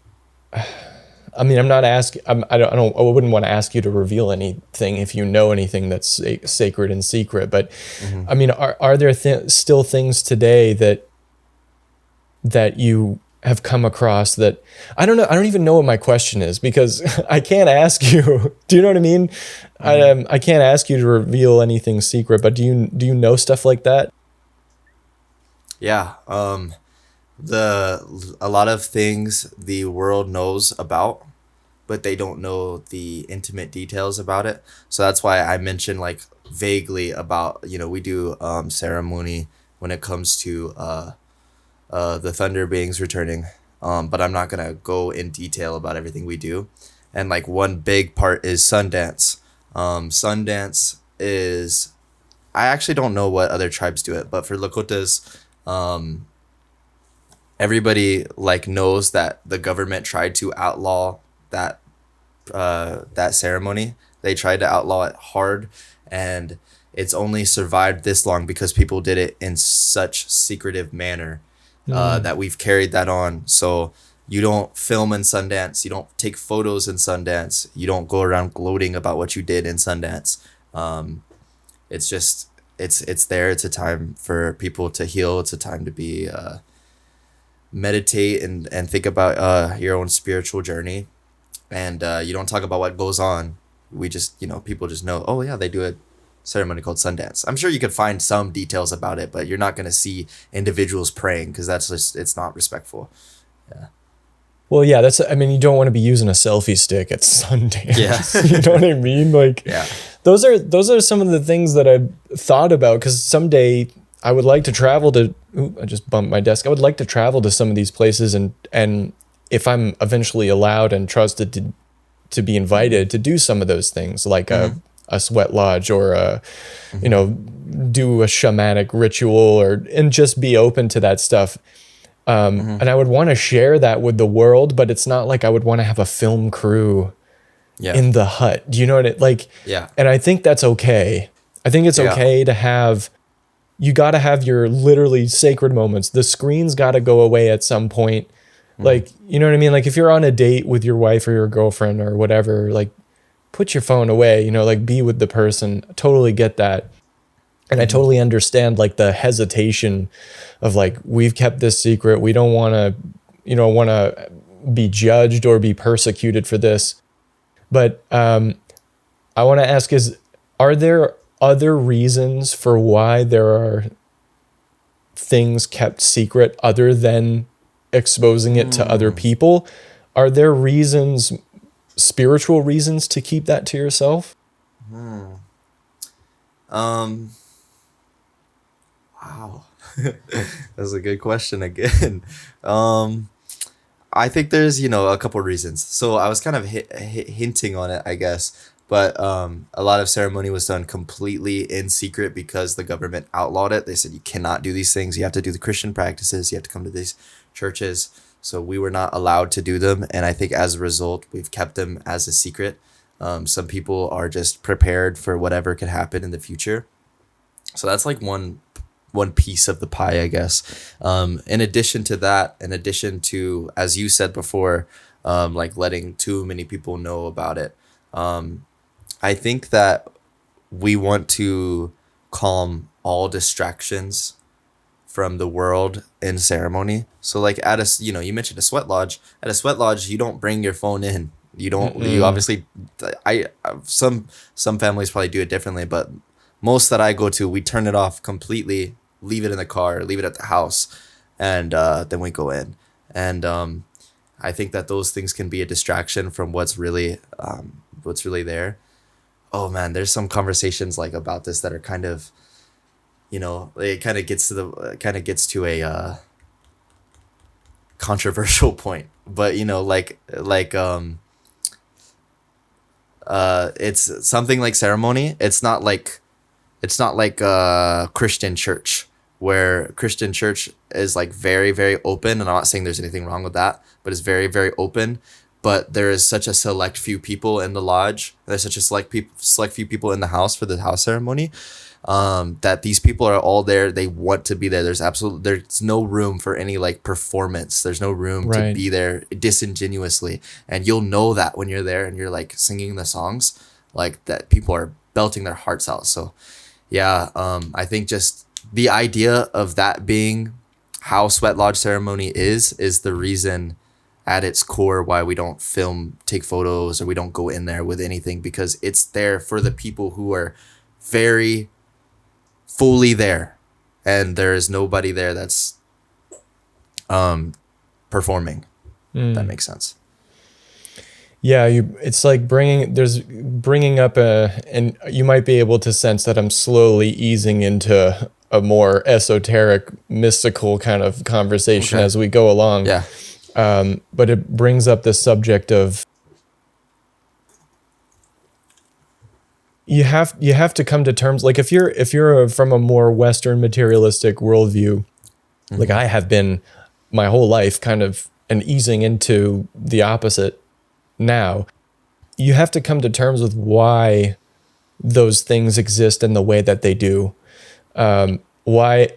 I mean, I'm not asking. I wouldn't want to ask you to reveal anything if you know anything that's sacred and secret. But I mean, are there still things today that you have come across that I don't know? I don't even know what my question is because I can't ask you. Do you know what I mean? I can't ask you to reveal anything secret. But do you know stuff like that?
Yeah. A lot of things the world knows about, but they don't know the intimate details about it. So that's why I mentioned like vaguely about, we do ceremony when it comes to the thunder beings returning. But I'm not gonna go in detail about everything we do. And like one big part is Sundance. Sundance is, I actually don't know what other tribes do it, but for Lakotas, everybody like knows that the government tried to outlaw that ceremony. They tried to outlaw it hard, and it's only survived this long because people did it in such secretive manner that we've carried that on. So you don't film in Sundance, you don't take photos in Sundance, you don't go around gloating about what you did in Sundance. It's just it's there. It's a time for people to heal. It's a time to be meditate and think about your own spiritual journey. And you don't talk about what goes on. We just, people just know, oh yeah, they do a ceremony called Sundance. I'm sure you could find some details about it, but you're not going to see individuals praying because that's just, it's not respectful. Yeah.
Well, yeah, you don't want to be using a selfie stick at Sundance.
Yeah.
You know what I mean? Like,
Yeah.
Those are some of the things that I've thought about because someday I would like to travel to. Ooh, I just bumped my desk. I would like to travel to some of these places and if I'm eventually allowed and trusted to be invited to do some of those things, like a sweat lodge or do a shamanic ritual and just be open to that stuff. And I would want to share that with the world, but it's not like I would want to have a film crew in the hut. Do you know what it like?
Yeah.
And I think that's okay. I think it's okay to have. You got to have your literally sacred moments. The screen's got to go away at some point. Like, you know what I mean? Like if you're on a date with your wife or your girlfriend or whatever, like put your phone away, like be with the person. I totally get that. And I totally understand like the hesitation of like, we've kept this secret. We don't want to, be judged or be persecuted for this. But I want to ask are there other reasons for why there are things kept secret other than exposing it to other people? Are there reasons, spiritual reasons to keep that to yourself?
Wow. That's a good question again. Um, I think there's, a couple reasons. So I was kind of hinting on it, I guess. But a lot of ceremony was done completely in secret because the government outlawed it. They said you cannot do these things. You have to do the Christian practices. You have to come to these churches. So we were not allowed to do them. And I think as a result, we've kept them as a secret. Some people are just prepared for whatever could happen in the future. So that's like one piece of the pie, I guess. In addition to that, in addition to, as you said before, like letting too many people know about it, I think that we want to calm all distractions from the world in ceremony. So like you mentioned a sweat lodge. At a sweat lodge, you don't bring your phone in. You don't. Mm-mm. You obviously, some families probably do it differently, but most that I go to, we turn it off completely, leave it in the car, leave it at the house, and then we go in. And I think that those things can be a distraction from what's really there. Oh man, there's some conversations like about this that are kind of, it kind of gets to a controversial point. But it's something like ceremony. It's not like Christian church, where Christian church is like very, very open. And I'm not saying there's anything wrong with that, but it's very, very open. But there is such a select few people in the lodge. There's such a select few people in the house for the house ceremony, that these people are all there. They want to be there. There's no room for any like performance. There's no room to be there disingenuously. And you'll know that when you're there and you're like singing the songs, like that people are belting their hearts out. So yeah, I think just the idea of that being how sweat lodge ceremony is the reason at its core why we don't take photos, or we don't go in there with anything, because it's there for the people who are very fully there, and there is nobody there that's performing. That makes sense.
Yeah, it's like bringing up and you might be able to sense that I'm slowly easing into a more esoteric, mystical kind of conversation as we go along.
Yeah.
But it brings up the subject of you have to come to terms, like if you're from a more Western materialistic worldview, like I have been my whole life, kind of, and easing into the opposite now, you have to come to terms with why those things exist in the way that they do. Why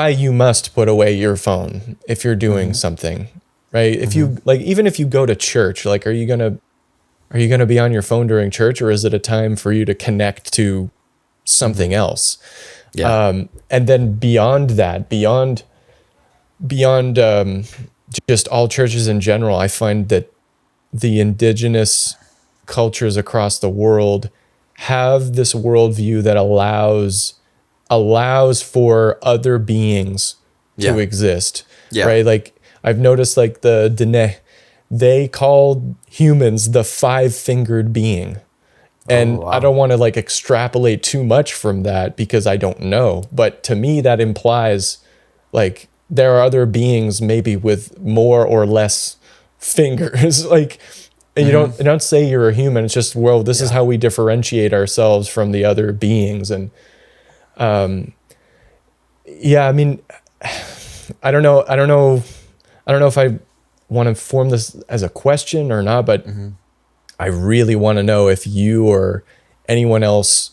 you must put away your phone if you're doing something, right? If you like, even if you go to church, like, are you gonna be on your phone during church, or is it a time for you to connect to something else? Yeah. And then beyond that, beyond just all churches in general, I find that the indigenous cultures across the world have this worldview that allows for other beings to exist, right? Like I've noticed, like the Dene, they call humans the 5-fingered being. And I don't want to like extrapolate too much from that because I don't know. But to me, that implies like there are other beings maybe with more or less fingers. Like, and you don't say you're a human. It's just, well, this is how we differentiate ourselves from the other beings. And I mean, I don't know if I want to form this as a question or not, but I really want to know if you or anyone else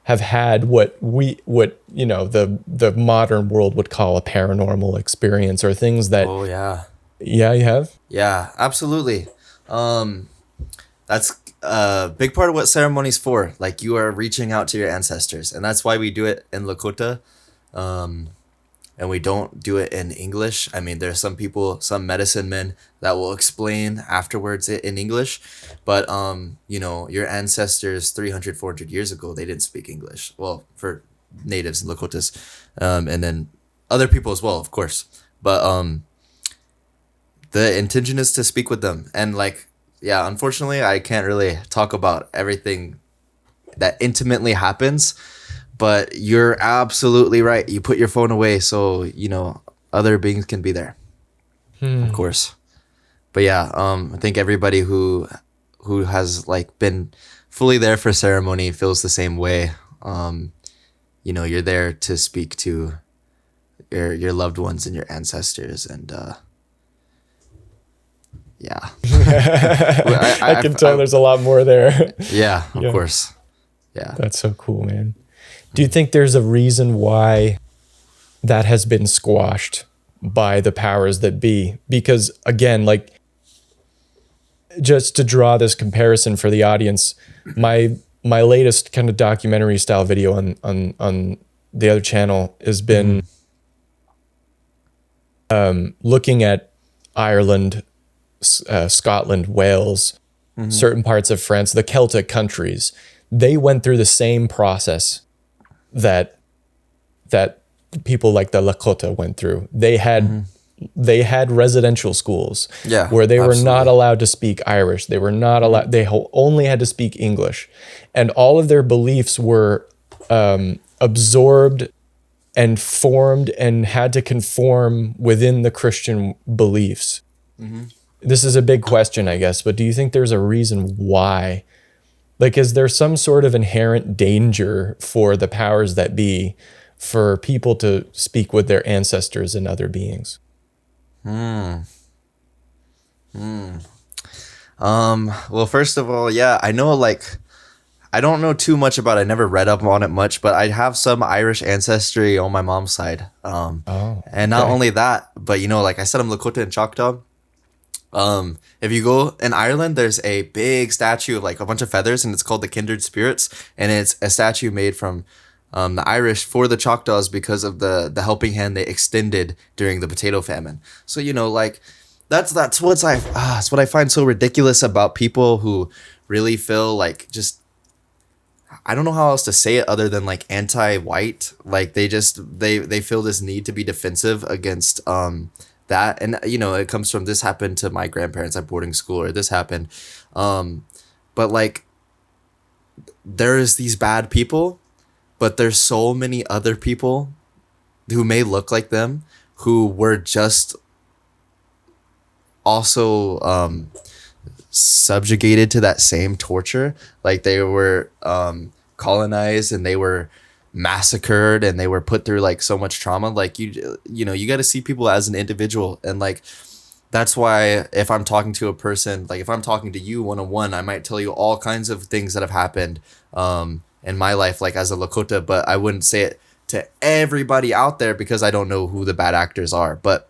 have had what the modern world would call a paranormal experience, or things that.
Oh yeah.
Yeah, you have?
Yeah, absolutely. That's a big part of what ceremony's for. Like, you are reaching out to your ancestors, and that's why we do it in Lakota. And we don't do it in English. I mean, there's some medicine men that will explain afterwards in English, but your ancestors 300, 400 years ago, they didn't speak English. Well, for natives and Lakotas, and then other people as well, of course. But the intention is to speak with them. And like, yeah, unfortunately, I can't really talk about everything that intimately happens, But you're absolutely right. You put your phone away so, other beings can be there. Of course. But yeah, I think everybody who has like been fully there for ceremony feels the same way. You're there to speak to your loved ones and your ancestors, and yeah.
I can tell there's a lot more there.
Yeah, of course. Yeah.
That's so cool, man. Do you think there's a reason why that has been squashed by the powers that be? Because again, like, just to draw this comparison for the audience, my latest kind of documentary style video on the other channel has been looking at Ireland, Scotland, Wales, certain parts of France, the Celtic countries. They went through the same process that people like the Lakota went through. They had residential schools where they were not allowed to speak Irish. They were not allowed. They only had to speak English, and all of their beliefs were absorbed and formed and had to conform within the Christian beliefs. This is a big question, I guess, but do you think there's a reason why? Like, is there some sort of inherent danger for the powers that be for people to speak with their ancestors and other beings?
Well, first of all, yeah, I know, like, I don't know too much about it. I never read up on it much, but I have some Irish ancestry on my mom's side. And not only that, but, like I said, I'm Lakota and Choctaw. If you go in Ireland, there's a big statue of like a bunch of feathers, and it's called the Kindred Spirits. And it's a statue made from the Irish for the Choctaws because of the helping hand they extended during the potato famine. So, like that's what I find so ridiculous about people who really feel like, just, I don't know how else to say it other than like anti-white. Like they feel this need to be defensive against that. And it comes from, this happened to my grandparents at boarding school, or this happened. But like, there's these bad people, but there's so many other people who may look like them who were just also subjugated to that same torture. Like they were colonized, and they were massacred, and they were put through like so much trauma. Like you got to see people as an individual. And like, that's why if I'm talking to a person, like if I'm talking to you one-on-one, I might tell you all kinds of things that have happened in my life, like as a Lakota, but I wouldn't say it to everybody out there because I don't know who the bad actors are. But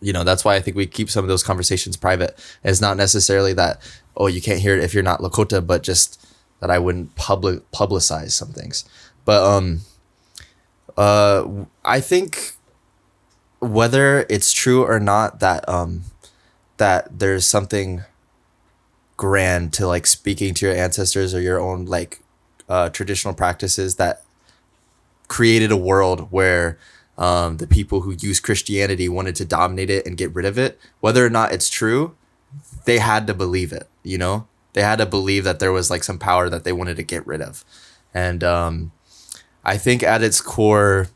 that's why I think we keep some of those conversations private. It's not necessarily that, oh, you can't hear it if you're not Lakota, but just that I wouldn't publicize some things. But I think whether it's true or not that that there's something grand to like speaking to your ancestors or your own like traditional practices that created a world where the people who use Christianity wanted to dominate it and get rid of it. Whether or not it's true, they had to believe it. They had to believe that there was like some power that they wanted to get rid of. And I think at its core,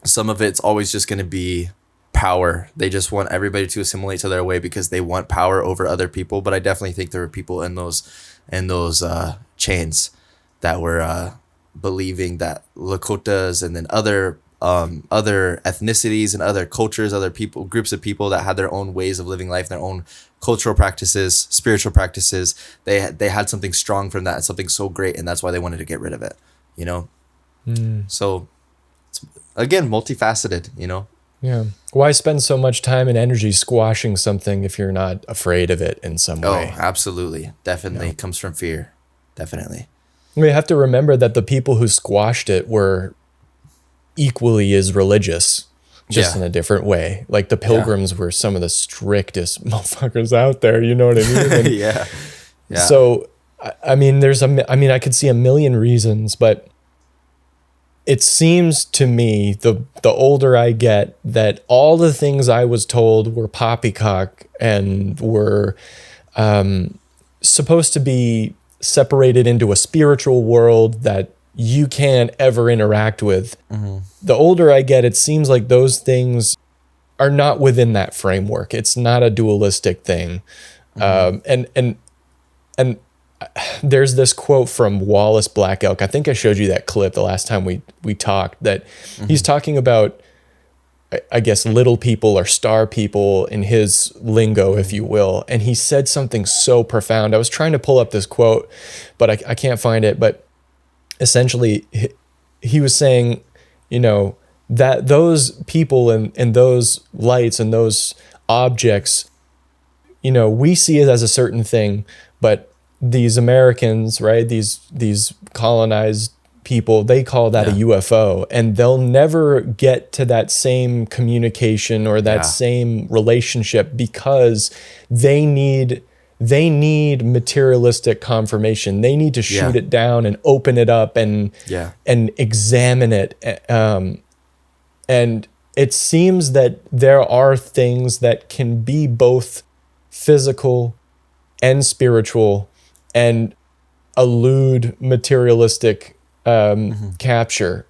some of it's always just going to be power. They just want everybody to assimilate to their way because they want power over other people. But I definitely think there were people in those chains that were believing that Lakotas and then other ethnicities and other cultures, other people, groups of people that had their own ways of living life, their own cultural practices, spiritual practices. They had something strong from that, something so great, and that's why they wanted to get rid of it. So it's, again, multifaceted.
Yeah. Why spend so much time and energy squashing something if you're not afraid of it in some way?
Oh, absolutely, definitely comes from fear. Definitely.
We have to remember that the people who squashed it were equally as religious, just in a different way. Like the Pilgrims were some of the strictest motherfuckers out there. You know what I mean? And
yeah.
So, I mean, I could see a million reasons, but it seems to me, the older I get, that all the things I was told were poppycock and were supposed to be separated into a spiritual world that you can't ever interact with. The older I get, it seems like those things are not within that framework. It's not a dualistic thing. And there's this quote from Wallace Black Elk. I think I showed you that clip the last time we talked, that he's talking about, I guess, little people or star people in his lingo, if you will. And he said something so profound. I was trying to pull up this quote, but I can't find it. But essentially, he was saying, that those people and those lights and those objects, we see it as a certain thing, but these Americans, right, these colonized people, they call that a UFO, and they'll never get to that same communication or that same relationship because they need materialistic confirmation. They need to shoot it down and open it up and examine it. And it seems that there are things that can be both physical and spiritual and elude materialistic capture.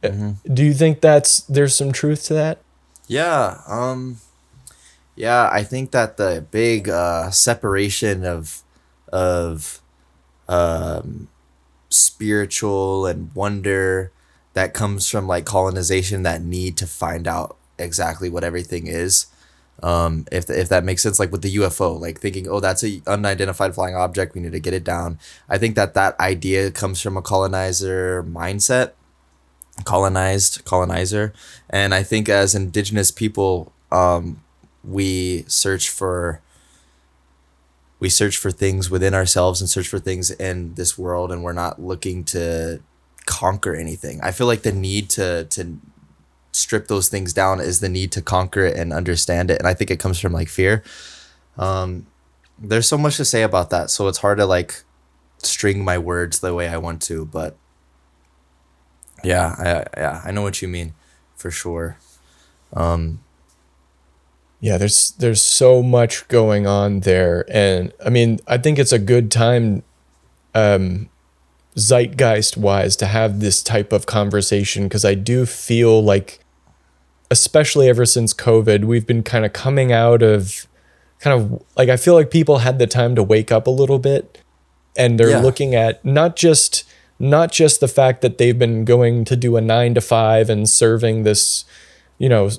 Do you think there's some truth to that?
Yeah. I think that the big separation of spiritual and wonder that comes from like colonization, that need to find out exactly what everything is. If that makes sense, like with the UFO, like thinking, oh, that's a unidentified flying object, we need to get it down. I think that idea comes from a colonizer mindset, colonizer. And I think as Indigenous people, we search for things within ourselves and search for things in this world, and we're not looking to conquer anything. I feel like the need to strip those things down is the need to conquer it and understand it, and I think it comes from like fear. There's so much to say about that, so it's hard to like string my words the way I want to, but I know what you mean for sure.
There's so much going on there, and I mean, I think it's a good time zeitgeist wise to have this type of conversation, because I do feel like, especially ever since COVID, we've been kind of coming out of like, I feel like people had the time to wake up a little bit, and they're looking at not just the fact that they've been going to do a 9 to 5 and serving this, I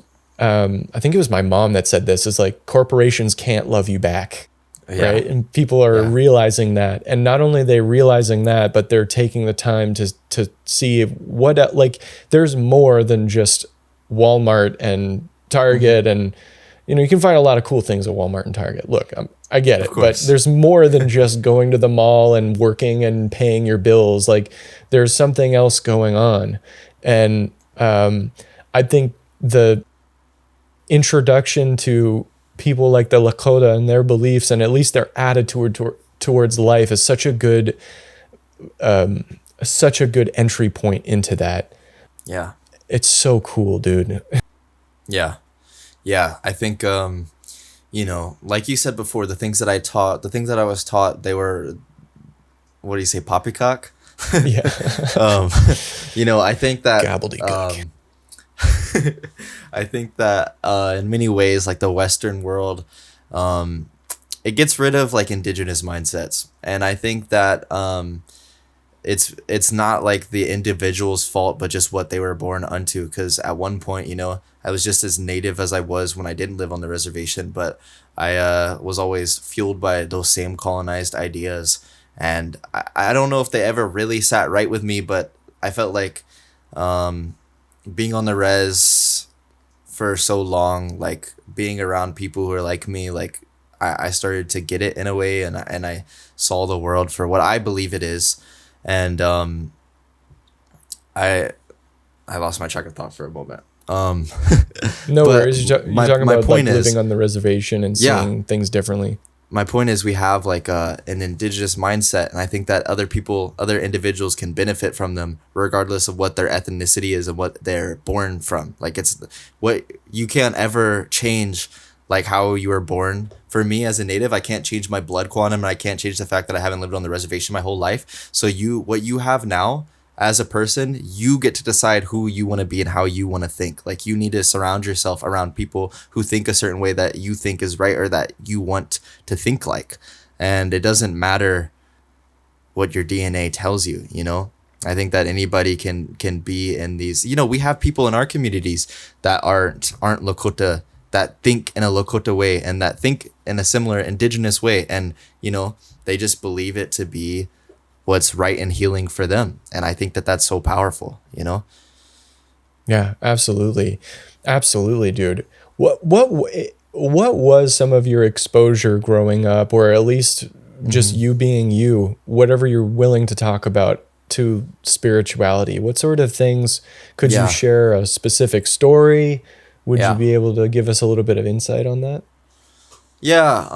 think it was my mom that said this, is like, corporations can't love you back. Right. And people are realizing that. And not only are they realizing that, but they're taking the time to see what, like, there's more than just Walmart and Target. And, you can find a lot of cool things at Walmart and Target. Look, I get it, but there's more than just going to the mall and working and paying your bills. Like, there's something else going on. And I think the introduction to people like the Lakota and their beliefs, and at least their attitude towards life, is such a good entry point into that. Yeah. It's so cool, dude.
Yeah. I think, like you said before, the things that I was taught, they were, what do you say, poppycock?
Yeah.
I think that
gobbledygook.
I think that in many ways, like the Western world, it gets rid of like Indigenous mindsets, and I think that it's not like the individual's fault, but just what they were born unto. Because at one point, I was just as native as I was when I didn't live on the reservation, but I was always fueled by those same colonized ideas, and I don't know if they ever really sat right with me, but I felt like being on the res for so long, like being around people who are like me, like I started to get it in a way, and I saw the world for what I believe it is. And I lost my track of thought for a moment.
No worries. You're talking about like living on the reservation and seeing things differently.
My point is, we have like an Indigenous mindset, and I think that other individuals can benefit from them regardless of what their ethnicity is and what they're born from. Like, it's what you can't ever change, like how you were born. For me as a native, I can't change my blood quantum, and I can't change the fact that I haven't lived on the reservation my whole life. So what you have now, as a person, you get to decide who you want to be and how you want to think. Like, you need to surround yourself around people who think a certain way that you think is right or that you want to think like. And it doesn't matter what your DNA tells you, you know? I think that anybody can be in these, you know, we have people in our communities that aren't Lakota, that think in a Lakota way and that think in a similar Indigenous way. And, you know, they just believe it to be what's right and healing for them. And I think that that's so powerful, you know?
Yeah, absolutely. Absolutely, dude. What was some of your exposure growing up, or at least just you being you, whatever you're willing to talk about, to spirituality? What sort of things could you share? A specific story? Would you be able to give us a little bit of insight on that?
Yeah.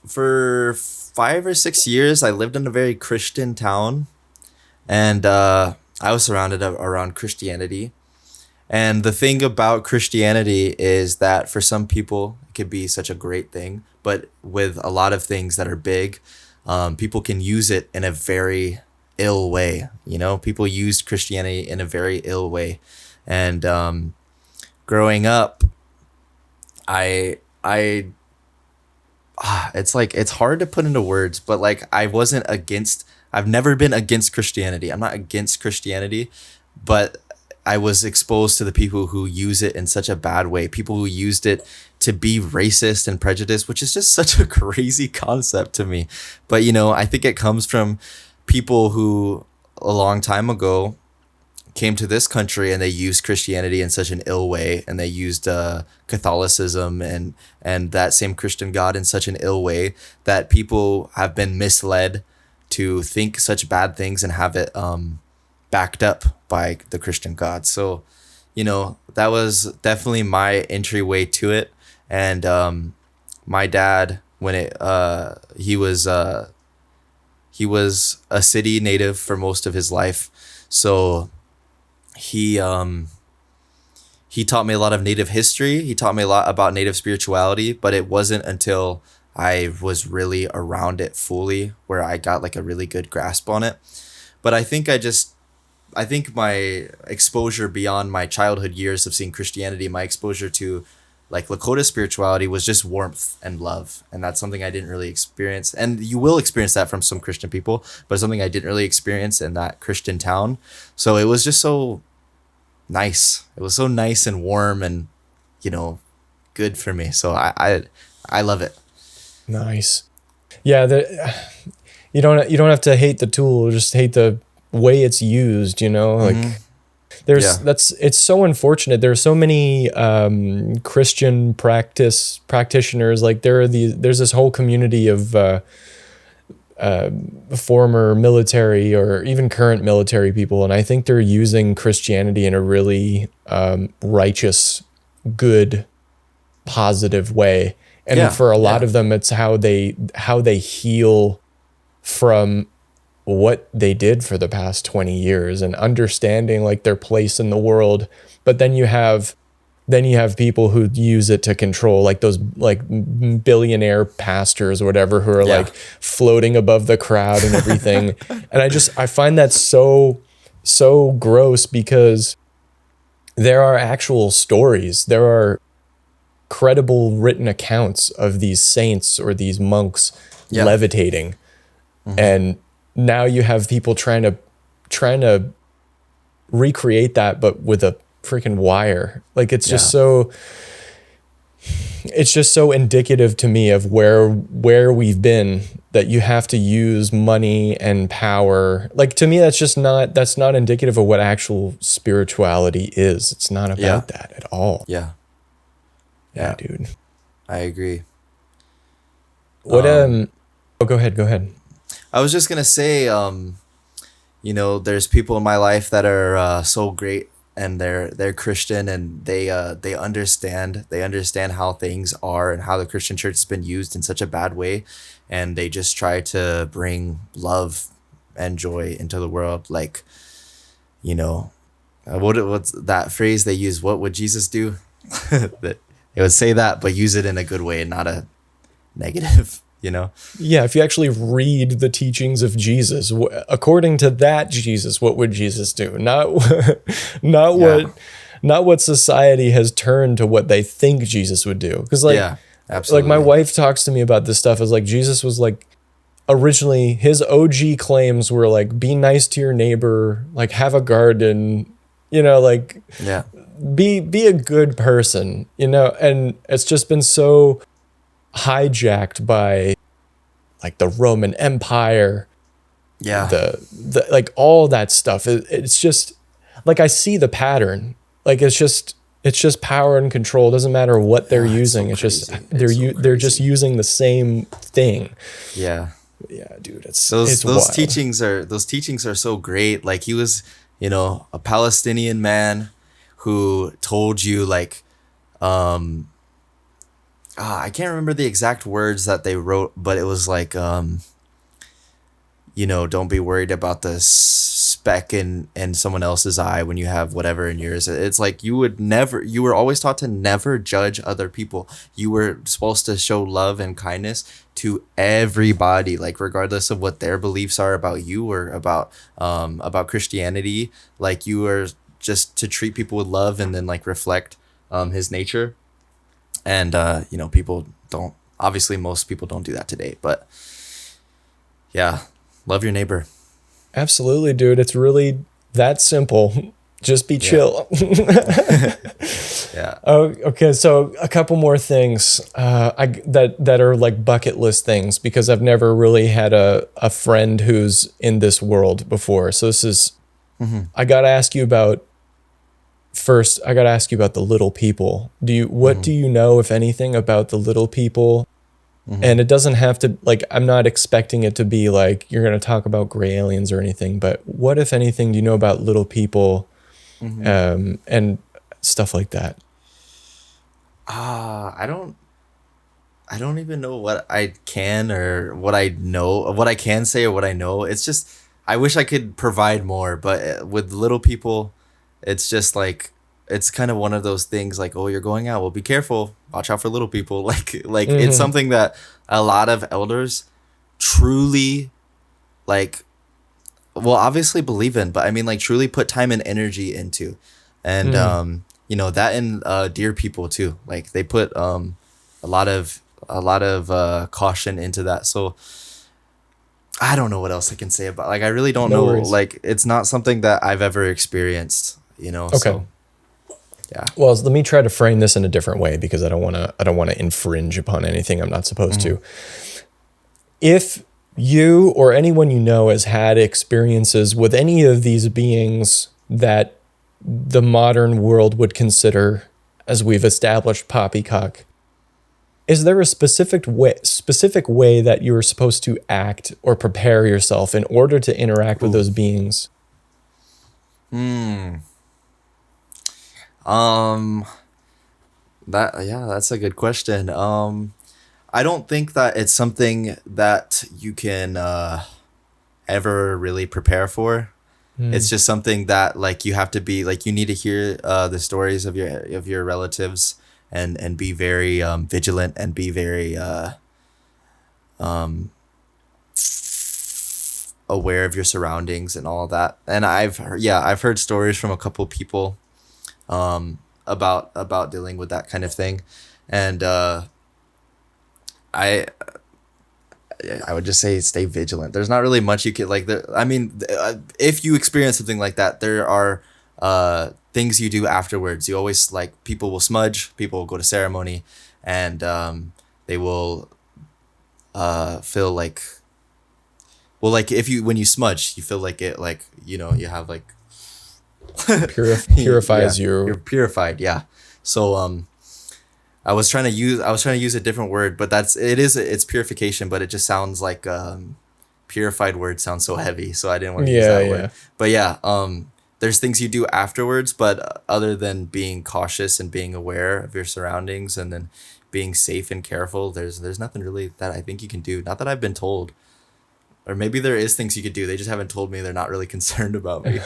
For 5 or 6 years, I lived in a very Christian town, and I was surrounded around Christianity. And the thing about Christianity is that for some people, it could be such a great thing, but with a lot of things that are big, people can use it in a very ill way. You know, people use Christianity in a very ill way. And growing up, it's like, it's hard to put into words, but like, I've never been against Christianity. I'm not against Christianity, but I was exposed to the people who use it in such a bad way. People who used it to be racist and prejudiced, which is just such a crazy concept to me. But, you know, I think it comes from people who a long time ago came to this country and they used Christianity in such an ill way, and they used Catholicism and that same Christian God in such an ill way that people have been misled to think such bad things and have it backed up by the Christian God. So, you know, that was definitely my entryway to it. And my dad, when he was a city native for most of his life, so he taught me a lot of Native history. He taught me a lot about Native spirituality, but it wasn't until I was really around it fully where I got like a really good grasp on it. But I think my exposure beyond my childhood years of seeing Christianity, my exposure to like Lakota spirituality was just warmth and love. And that's something I didn't really experience. And you will experience that from some Christian people, but something I didn't really experience in that Christian town. So it was just so nice. It was so nice and warm and, you know, good for me. So I love it.
Nice. Yeah. You don't have to hate the tool, just hate the way it's used, you know, like it's so unfortunate. There are so many Christian practitioners. Like there's this whole community of former military or even current military people, and I think they're using Christianity in a really righteous, good, positive way. And for a lot of them, it's how they heal from what they did for the past 20 years and understanding like their place in the world. But then you have people who use it to control, like those like billionaire pastors or whatever, who are like floating above the crowd and everything. And I find that so gross, because there are actual stories. There are credible written accounts of these saints or these monks levitating. And now you have people trying to recreate that, but with a freaking wire. Like it's just so indicative to me of where we've been, that you have to use money and power. Like to me, that's not indicative of what actual spirituality is. It's not about that at all. Yeah, dude.
I agree.
What go ahead.
I was just gonna say, you know, there's people in my life that are so great, and they're Christian, and they understand how things are and how the Christian church has been used in such a bad way, and they just try to bring love and joy into the world. Like, you know, what's that phrase they use? What would Jesus do? That it would say that, but use it in a good way, not a negative. you know?
Yeah, if you actually read the teachings of Jesus, according to that Jesus, what would Jesus do? Not
Yeah.
what society has turned to what they think Jesus would do. Because
Yeah,
like my
absolutely.
wife talks to me about this stuff as like Jesus was like originally his OG claims were like be nice to your neighbor, like have a garden, like
Yeah.
be a good person, and it's just been so hijacked by like the Roman Empire,
Yeah.
the like all that stuff. It's just like I see the pattern. Like it's just power and control. It doesn't matter what they're
Yeah, it's so
using. It's just
crazy.
they're just using the same thing.
Yeah.
Yeah, dude, it's
Those
wild.
teachings are so great. Like he was, a Palestinian man who told you like I can't remember the exact words that they wrote, but it was like don't be worried about the speck in someone else's eye when you have whatever in yours. It's like you were always taught to never judge other people. You were supposed to show love and kindness to everybody, like regardless of what their beliefs are about you or about Christianity. Like you were just to treat people with love and then like reflect his nature. And people don't, obviously most people don't do that today, but yeah, love your neighbor.
Absolutely, dude. It's really that simple. Just be chill.
Yeah.
Oh, okay. So a couple more things that are like bucket list things because I've never really had a friend who's in this world before. So this is, I got to ask you about first. I got to ask you about the little people. What do you know, if anything, about the little people? And it doesn't have to, like, I'm not expecting it to be like you're going to talk about gray aliens or anything, but what, if anything, do you know about little people and stuff like that?
I don't even know what I can or what I know, what I can say or what I know. It's just, I wish I could provide more, but with little people, it's just like, it's kind of one of those things like, oh, you're going out, well, be careful, watch out for little people. Like it's something that a lot of elders truly like, well, obviously believe in, but I mean like truly put time and energy into. And that and dear people too, like they put a lot of caution into that. So I don't know what else I can say about, like, I really don't know.
Worries.
Like it's not something that I've ever experienced,
Okay.
So yeah.
Well, let me try to frame this in a different way because I don't want to infringe upon anything I'm not supposed to. If you or anyone you know has had experiences with any of these beings that the modern world would consider, as we've established, poppycock, is there a specific way that you're supposed to act or prepare yourself in order to interact with those beings?
That's a good question. I don't think that it's something that you can ever really prepare for. It's just something that like you have to be like, you need to hear the stories of your relatives and be very vigilant and be very aware of your surroundings and all that. And I've heard stories from a couple people about dealing with that kind of thing. And I would just say stay vigilant. There's not really much you could like. If you experience something like that, there are things you do afterwards. You always like, people will smudge, people will go to ceremony, and they will feel like, well, like when you smudge, you feel like it, like you have like
Purifies you.
You're purified, yeah. So I was trying to use a different word, but it's purification, but it just sounds like purified word sounds so heavy, so I didn't want to use that word. But yeah, there's things you do afterwards, but other than being cautious and being aware of your surroundings and then being safe and careful, there's nothing really that I think you can do. Not that I've been told. Or maybe there is things you could do. They just haven't told me. They're not really concerned about me.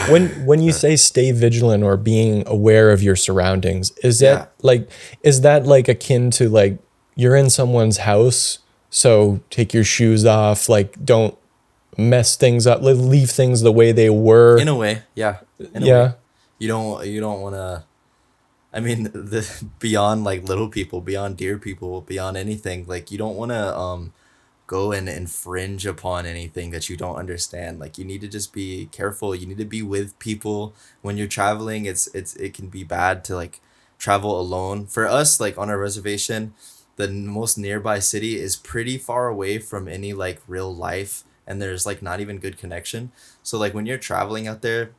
When you say stay vigilant or being aware of your surroundings, is that like akin to like you're in someone's house, so take your shoes off, like don't mess things up, leave things the way they were.
In a way, yeah. In a
Yeah.
way. You don't want to. I mean, beyond like little people, beyond deer people, beyond anything, like you don't want to go and infringe upon anything that you don't understand. Like you need to just be careful. You need to be with people when you're traveling. It can be bad to like travel alone. For us, like on our reservation, the most nearby city is pretty far away from any like real life, and there's like not even good connection. So like when you're traveling out there,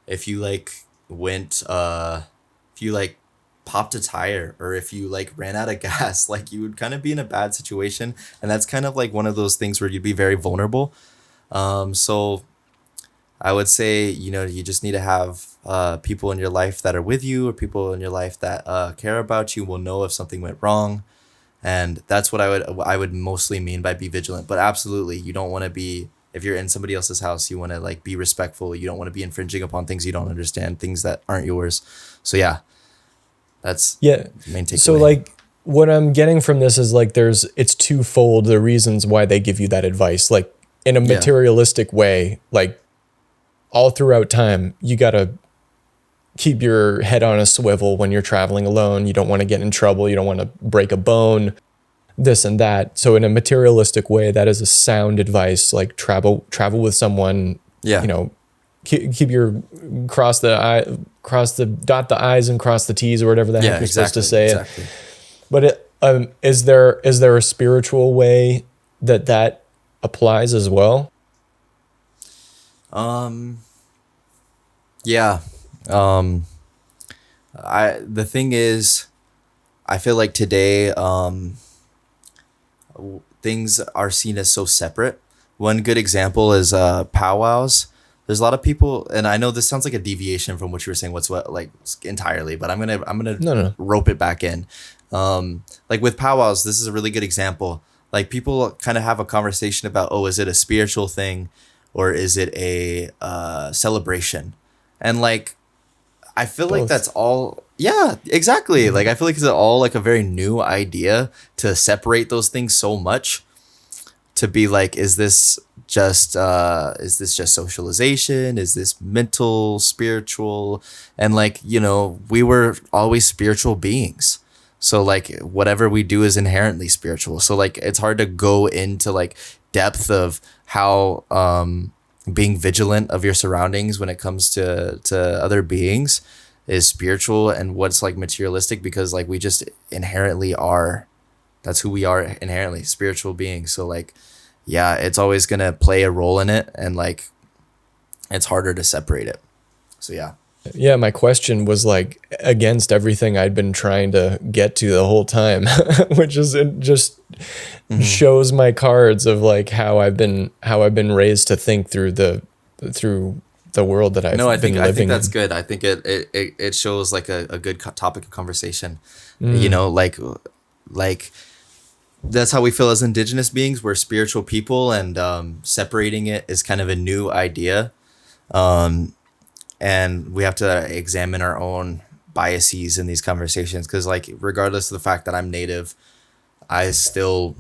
if you like went if you like popped a tire, or if you like ran out of gas, like you would kind of be in a bad situation, and that's kind of like one of those things where you'd be very vulnerable. So I would say, you just need to have people in your life that are with you, or people in your life that care about you, will know if something went wrong. And that's what I would mostly mean by be vigilant. But absolutely, you don't want to be, if you're in somebody else's house, you want to like be respectful. You don't want to be infringing upon things you don't understand, things that aren't yours. So yeah, that's
Yeah.
the main takeaway.
So like what I'm getting from this is like it's twofold, the reasons why they give you that advice. Like in a materialistic way, like all throughout time, you got to keep your head on a swivel when you're traveling alone. You don't want to get in trouble. You don't want to break a bone, this and that. So in a materialistic way, that is a sound advice. Like travel with someone, keep your dot the I's and cross the T's, or whatever the heck you're supposed to say.
Exactly.
But is there a spiritual way that applies as well?
Yeah. The thing is, I feel like today, things are seen as so separate. One good example is powwows. There's a lot of people, and I know this sounds like a deviation from what you were saying, like entirely, but I'm gonna
No.
rope it back in. Like with powwows, this is a really good example. Like people kind of have a conversation about, oh, is it a spiritual thing, or is it a celebration? And like, I feel like that's all. Yeah, exactly. Like I feel like it's all like a very new idea to separate those things so much. To be like, is this just socialization? Is this mental, spiritual? And like, we were always spiritual beings. So like whatever we do is inherently spiritual. So like it's hard to go into like depth of how being vigilant of your surroundings when it comes to other beings is spiritual, and what's like materialistic, because like we just inherently are, that's who we are inherently, spiritual beings. So like, yeah, it's always going to play a role in it, and like it's harder to separate it. So yeah.
Yeah, my question was like against everything I'd been trying to get to the whole time, which is it just shows my cards of like how I've been raised to think through the world that I've been living in.
I think that's good. I think it shows like a good topic of conversation. Like that's how we feel as Indigenous beings. We're spiritual people, and separating it is kind of a new idea. And we have to examine our own biases in these conversations, because like regardless of the fact that I'm Native, I still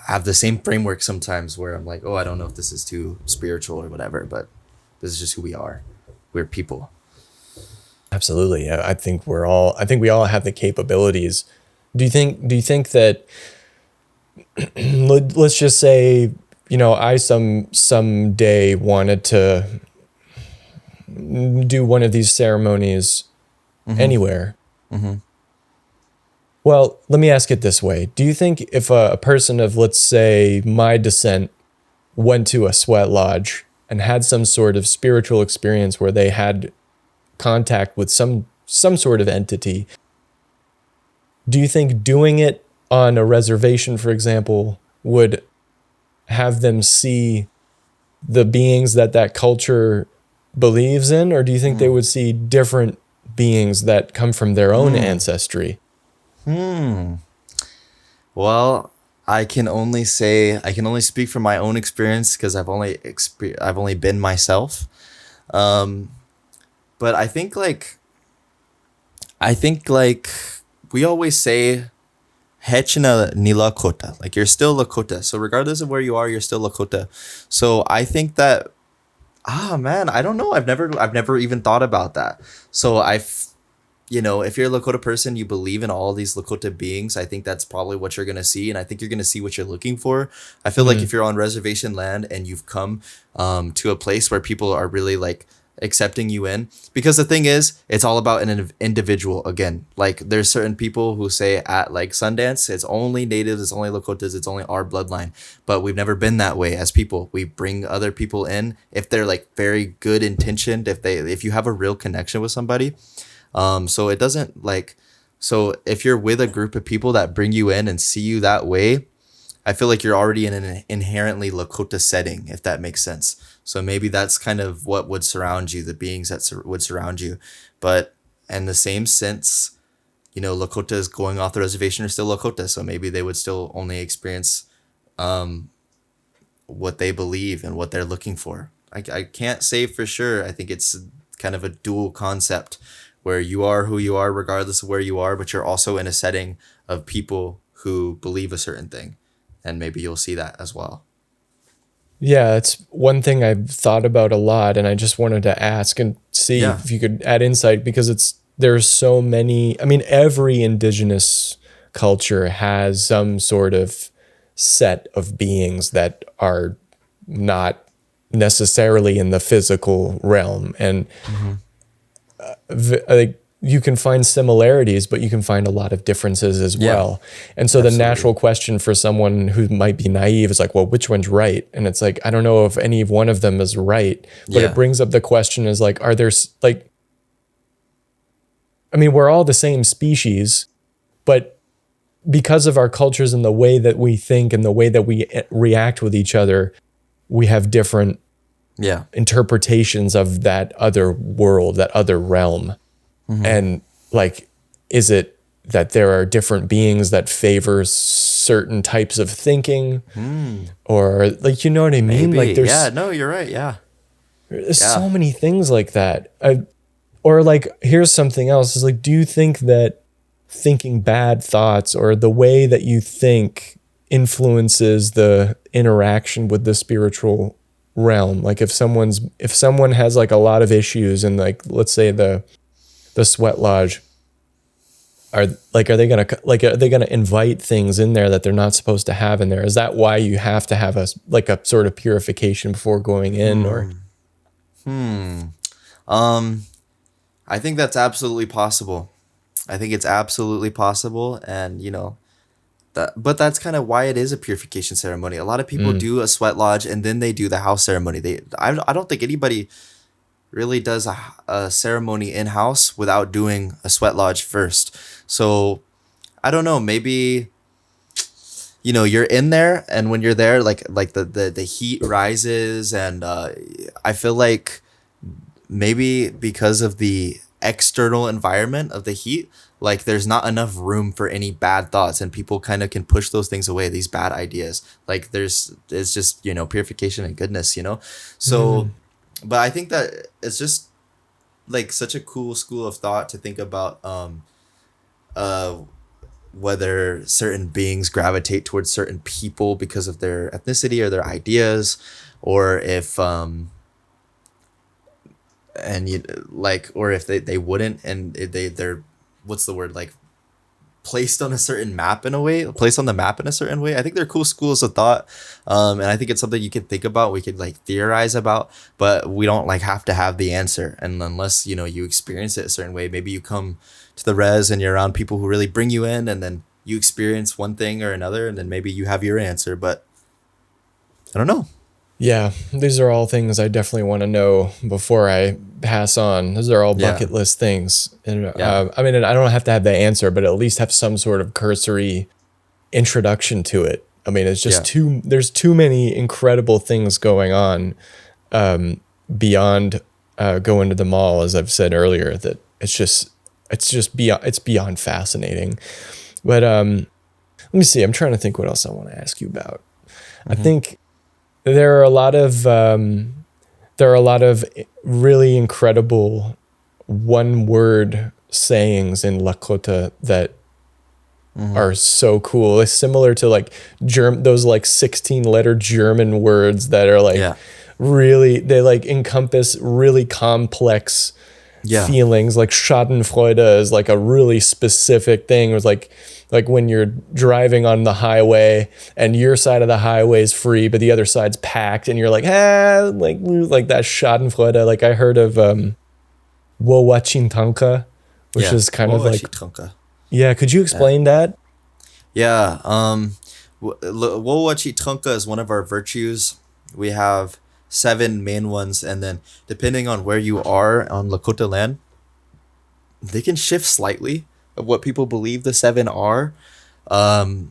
have the same framework sometimes where I'm like, oh, I don't know if this is too spiritual or whatever, but this is just who we are. We're people.
Absolutely. Yeah, I think we all have the capabilities. Do you think that let's just say, I someday wanted to do one of these ceremonies anywhere. Well, let me ask it this way. Do you think if a person of, let's say, my descent went to a sweat lodge and had some sort of spiritual experience where they had contact with some sort of entity, do you think doing it on a reservation, for example, would have them see the beings that culture believes in, or do you think they would see different beings that come from their own ancestry?
Well, I can only speak from my own experience, because I've only been myself. But I think like we always say Hechina ni Lakota. Like you're still Lakota. So regardless of where you are, you're still Lakota. So I think that man, I don't know. I've never even thought about that. So if you're a Lakota person, you believe in all these Lakota beings. I think that's probably what you're gonna see, and I think you're gonna see what you're looking for. I feel like if you're on reservation land and you've come to a place where people are really like accepting you in, because the thing is, it's all about an individual. Again, like there's certain people who say at like Sundance, it's only natives, it's only Lakotas, it's only our bloodline, but we've never been that way as people. We bring other people in if they're like very good intentioned, if you have a real connection with somebody. So it doesn't like, so if you're with a group of people that bring you in and see you that way, I feel like you're already in an inherently Lakota setting, if that makes sense. So maybe that's kind of what would surround you, the beings that would surround you. But in the same sense, Lakotas going off the reservation are still Lakota. So maybe they would still only experience what they believe and what they're looking for. I can't say for sure. I think it's kind of a dual concept where you are who you are regardless of where you are, but you're also in a setting of people who believe a certain thing. And maybe you'll see that as well.
Yeah, it's one thing I've thought about a lot, and I just wanted to ask and see if you could add insight, because there's so many. I mean, every indigenous culture has some sort of set of beings that are not necessarily in the physical realm, and you can find similarities, but you can find a lot of differences as well. And so the natural question for someone who might be naive is like, well, which one's right? And it's like, I don't know if any one of them is right, but it brings up the question is like, are there like, I mean, we're all the same species, but because of our cultures and the way that we think and the way that we react with each other, we have different interpretations of that other world, that other realm. And like, is it that there are different beings that favor certain types of thinking, or like, you know what I mean?
Maybe.
Like, there's
you're right.
There's so many things like that. Or like, here's something else: is like, do you think that thinking bad thoughts or the way that you think influences the interaction with the spiritual realm? Like, if someone has like a lot of issues, and like, let's say the sweat lodge, are they gonna invite things in there that they're not supposed to have in there? Is that why you have to have a sort of purification before going in? Or
I think that's absolutely possible. I think it's absolutely possible, and but that's kind of why it is a purification ceremony. A lot of people do a sweat lodge and then they do the house ceremony. I don't think anybody really does a ceremony in-house without doing a sweat lodge first. So I don't know, maybe you're in there, and when you're there, like the heat rises, and I feel like maybe because of the external environment of the heat, like there's not enough room for any bad thoughts, and people kind of can push those things away, these bad ideas. Like it's just purification and goodness, so but I think that it's just like such a cool school of thought to think about whether certain beings gravitate towards certain people because of their ethnicity or their ideas, or if or if they wouldn't, and they're what's the word, like placed on a certain map in a way, placed on the map in a certain way. I think they're cool schools of thought. And I think it's something you could think about, we could like theorize about, but we don't like have to have the answer. And unless, you experience it a certain way, maybe you come to the res and you're around people who really bring you in, and then you experience one thing or another, and then maybe you have your answer, but I don't know.
Yeah, these are all things I definitely want to know before I pass on. Those are all bucket list things. And I mean, I don't have to have the answer, but at least have some sort of cursory introduction to it. I mean, it's just there's too many incredible things going on beyond going to the mall, as I've said earlier, that it's beyond fascinating. But let me see. I'm trying to think what else I want to ask you about. I think there are a lot of really incredible one-word sayings in Lakota that are so cool. It's similar to like those like 16 letter German words that are like
Yeah.
really, they like encompass really complex
Yeah.
feelings. Like Schadenfreude is like a really specific thing. It was like when you're driving on the highway and your side of the highway is free, but the other side's packed, and you're like, like that Schadenfreude. Like I heard of Wowachintanka, which
Yeah.
is kind of like,
Woachitranka.
yeah. Could you explain that?
Yeah. Woachitranka is one of our virtues. We have 7 main ones, and then depending on where you are on Lakota land, they can shift slightly of what people believe the 7 are. But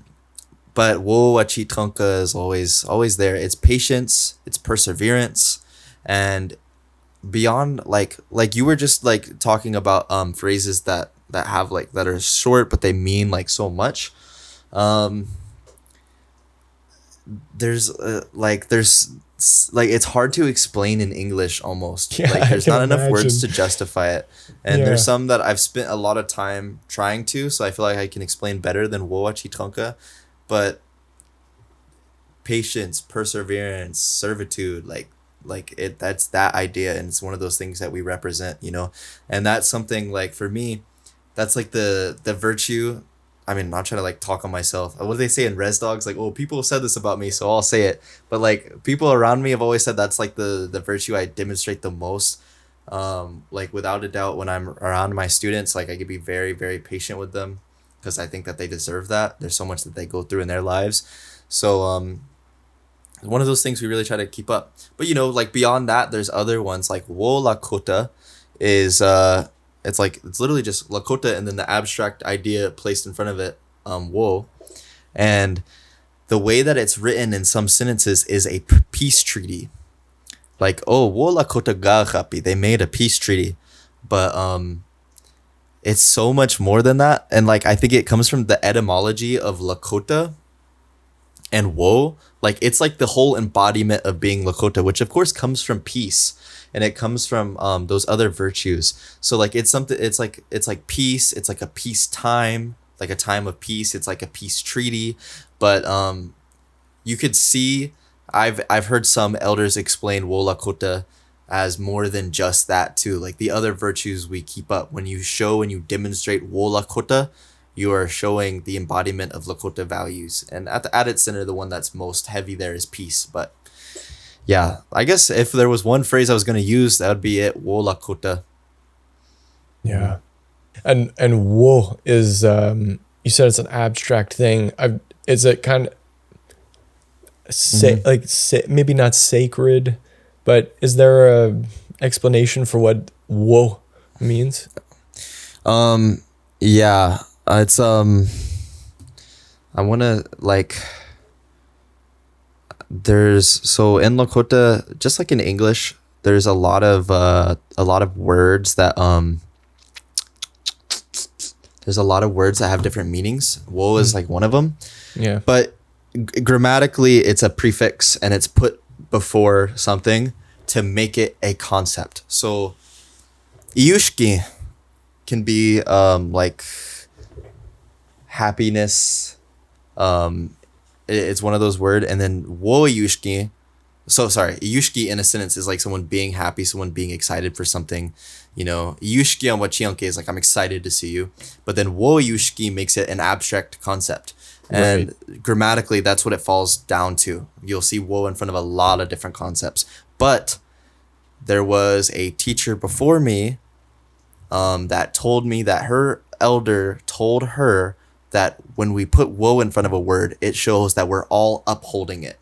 Woachitranka is always there. It's patience, it's perseverance, and beyond like you were just like talking about phrases that have like that are short but they mean like so much. There's it's hard to explain in English almost.
Yeah,
like there's
I
not
can
enough words
imagine.
to justify it, and
Yeah.
there's some that I've spent a lot of time trying to, so I feel like I can explain better than Woachitranka. But patience, perseverance, servitude, that's that idea, and it's one of those things that we represent, and that's something like for me, that's like the virtue. I mean, not trying to like talk on myself. What do they say in Res Dogs? Like, oh, people have said this about me, so I'll say it. But like people around me have always said that's like the virtue I demonstrate the most. Like without a doubt, when I'm around my students, like I could be very, very patient with them because I think that they deserve that. There's so much that they go through in their lives. So one of those things we really try to keep up. But like beyond that, there's other ones like Wo Lakota is it's literally just Lakota and then the abstract idea placed in front of it, Wo. And the way that it's written in some sentences is a peace treaty. Like, oh, Wo Lakota ga happy. They made a peace treaty. But it's so much more than that. And like I think it comes from the etymology of Lakota and Wo. Like it's like the whole embodiment of being Lakota, which of course comes from peace, and it comes from those other virtues. So like it's something, it's like peace, it's like a peace time, like a time of peace, it's like a peace treaty. But you could see, I've heard some elders explain Wo Lakota as more than just that too. Like the other virtues we keep up, when you show and you demonstrate Wo Lakota, you are showing the embodiment of Lakota values. And at its center, the one that's most heavy there is peace. But yeah, I guess if there was one phrase I was going to use, that would be it, Wo Lakota.
Yeah. And wo is, you said it's an abstract thing. Is it kind of maybe not sacred, but is there a explanation for what wo means?
Yeah, it's I want to so in Lakota, just like in English, there's a lot of words that there's a lot of words that have different meanings. Wo is like one of them.
Yeah.
But grammatically, it's a prefix and it's put before something to make it a concept. So Iyushki can be like happiness. It's one of those words. And then wo Iyushki. So sorry, Iyushki in a sentence is like someone being happy, someone being excited for something. Iyushki on Wachianke is like, I'm excited to see you. But then wo Iyushki makes it an abstract concept. And grammatically, that's what it falls down to. You'll see wo in front of a lot of different concepts. But there was a teacher before me that told me that her elder told her that when we put wo in front of a word, it shows that we're all upholding it.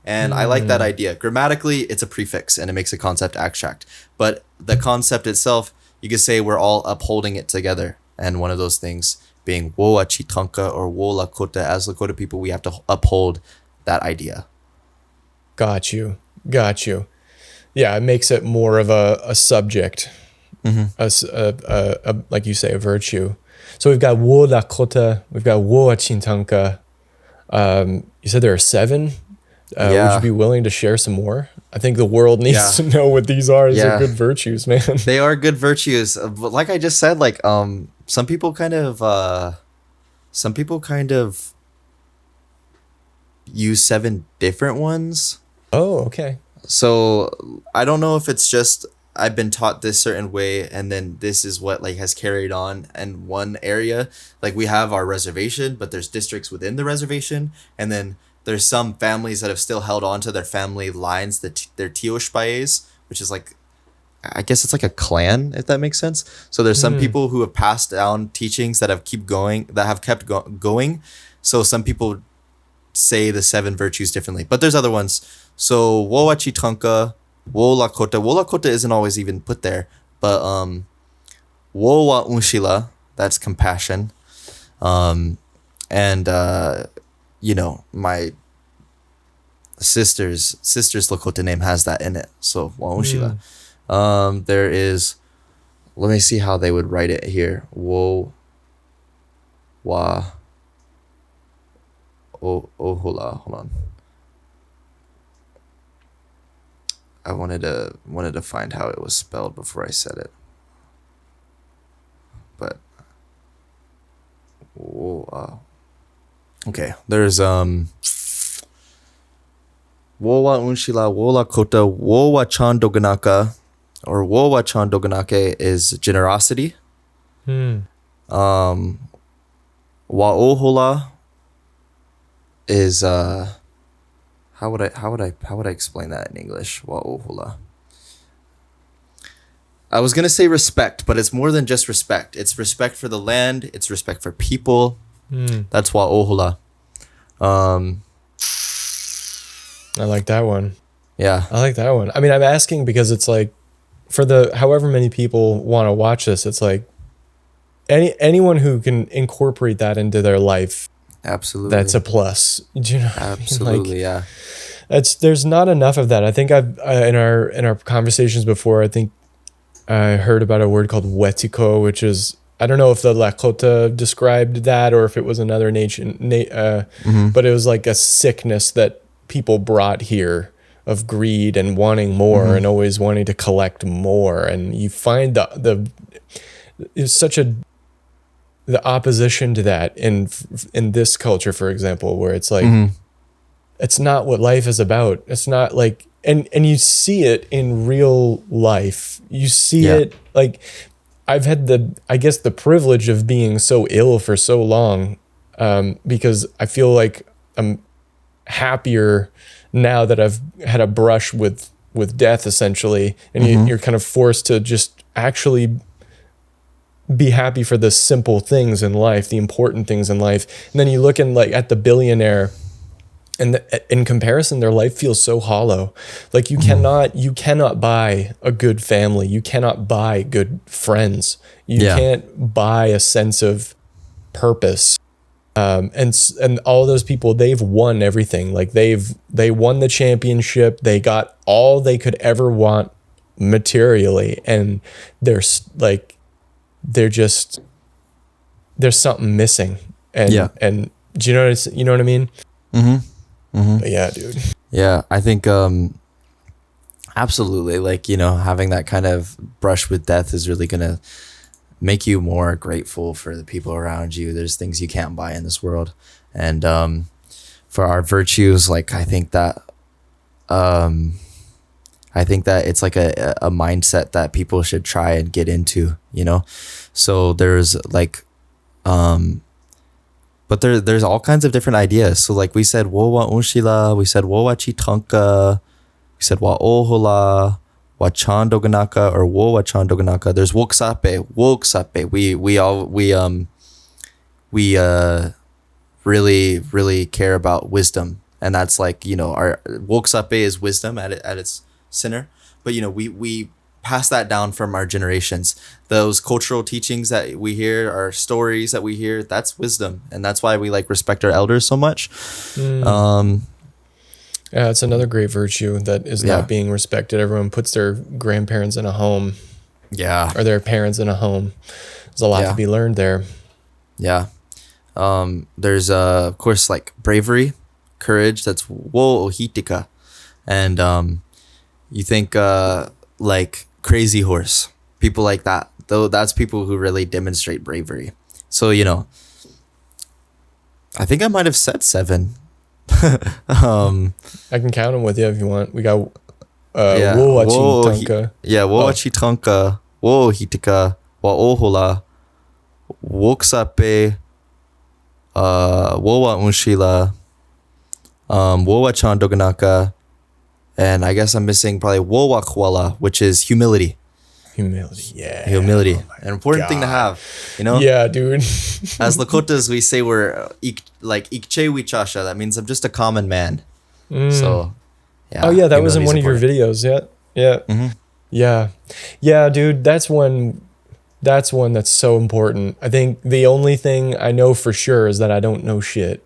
And I like that idea. Grammatically, it's a prefix and it makes a concept abstract. But the concept itself, you could say we're all upholding it together. And one of those things being wo Achitanka or wo Lakota. As Lakota people, we have to uphold that idea.
Got you. Yeah, it makes it more of a subject, like you say, a virtue. So we've got wo Lakota, we've got wo Achintanka. You said there are 7. Would you be willing to share some more? I think the world needs to know what these are. These are good virtues, man.
They are good virtues. But like I just said, like some people kind of some people kind of use 7 different ones.
Oh, okay.
So I don't know if it's just I've been taught this certain way, and then this is what like has carried on in one area. Like we have our reservation, but there's districts within the reservation, and then there's some families that have still held on to their family lines, their Tioshpaes, which is like, I guess it's like a clan, if that makes sense. So there's some people who have passed down teachings that have kept going. So some people say the 7 virtues differently, but there's other ones. So wo wa chitranka, wo Lakota. Wo Lakota isn't always even put there, but wo wa unshila, that's compassion. And my sister's Lakota name has that in it. So wa unshila. There is, let me see how they would write it here. Wo wa ohola. Hold on. I wanted to find how it was spelled before I said it. But okay, there's wo wa unshila, wo Lakota, wo wa chandoganaka, or wo wa chandoganake is generosity. Wa ohola is how would I explain that in English? Wa ohola. I was gonna say respect, but it's more than just respect. It's respect for the land. It's respect for people. That's wa ohola.
I like that one.
Yeah.
I like that one. I mean, I'm asking because it's like, for the however many people want to watch this, it's like anyone who can incorporate that into their life,
Absolutely.
that's a plus. Do you know what
Absolutely,
I mean? Like,
yeah.
there's not enough of that. I think I've in our conversations before, I think I heard about a word called wetiko, which is, I don't know if the Lakota described that or if it was another nation, but it was like a sickness that people brought here of greed and wanting more and always wanting to collect more. And you find it's such the opposition to that in this culture, for example, where it's like, it's not what life is about. It's not like, and you see it in real life. You see it, like, I've had the privilege of being so ill for so long, because I feel like I'm happier now that I've had a brush with death, essentially, and you're kind of forced to just actually be happy for the simple things in life, the important things in life. And then you look at the billionaire, and in comparison, their life feels so hollow. Like you cannot buy a good family. You cannot buy good friends. You can't buy a sense of purpose. And all those people, they've won everything. Like they won the championship. They got all they could ever want materially, and there's something missing. And do you know what I mean? But yeah, dude.
Yeah, I think absolutely. Like, having that kind of brush with death is really gonna make you more grateful for the people around you. There's things you can't buy in this world, and for our virtues, like I think that it's like a mindset that people should try and get into. So there's like but there's all kinds of different ideas. So like we said wo wa unshila, we said wo wa chitranka, we said wa ohola, wa chandoganaka, or wo wa chandoganaka. There's woksape. We really, really care about wisdom. And that's like, our woksape is wisdom at its center. But, we pass that down from our generations. Those cultural teachings that we hear, our stories that we hear, that's wisdom. And that's why we respect our elders so much.
Yeah, it's another great virtue that is not being respected. Everyone puts their grandparents in a home.
Yeah.
Or their parents in a home. There's a lot to be learned there. Yeah.
There's, of course, bravery, courage. That's wo ohitika. And you think Crazy Horse, people like that. Though that's people who really demonstrate bravery. So, I think I might have said 7. um,
I can count them with you if you want. We got
yeah.
Wowachi
Wo
Tanka.
yeah, wo
Oh,
achitranka, wo hitika, wa ohola, woksape, wo wa unshila, wo wa chandoganaka, and I guess I'm missing probably wo wa kwala, which is humility.
humility. Yeah.
Humility.
Oh my
An important thing to
God.
have, you know?
Yeah, dude.
As Lakotas, we say we're like ikche wichasha. That means I'm just a common man. So, yeah.
Oh yeah, that was in
humility is
one of your
important.
videos. Yeah. Yeah.
Mm-hmm.
Yeah. Yeah, dude, that's one that's so important. I think the only thing I know for sure is that I don't know shit.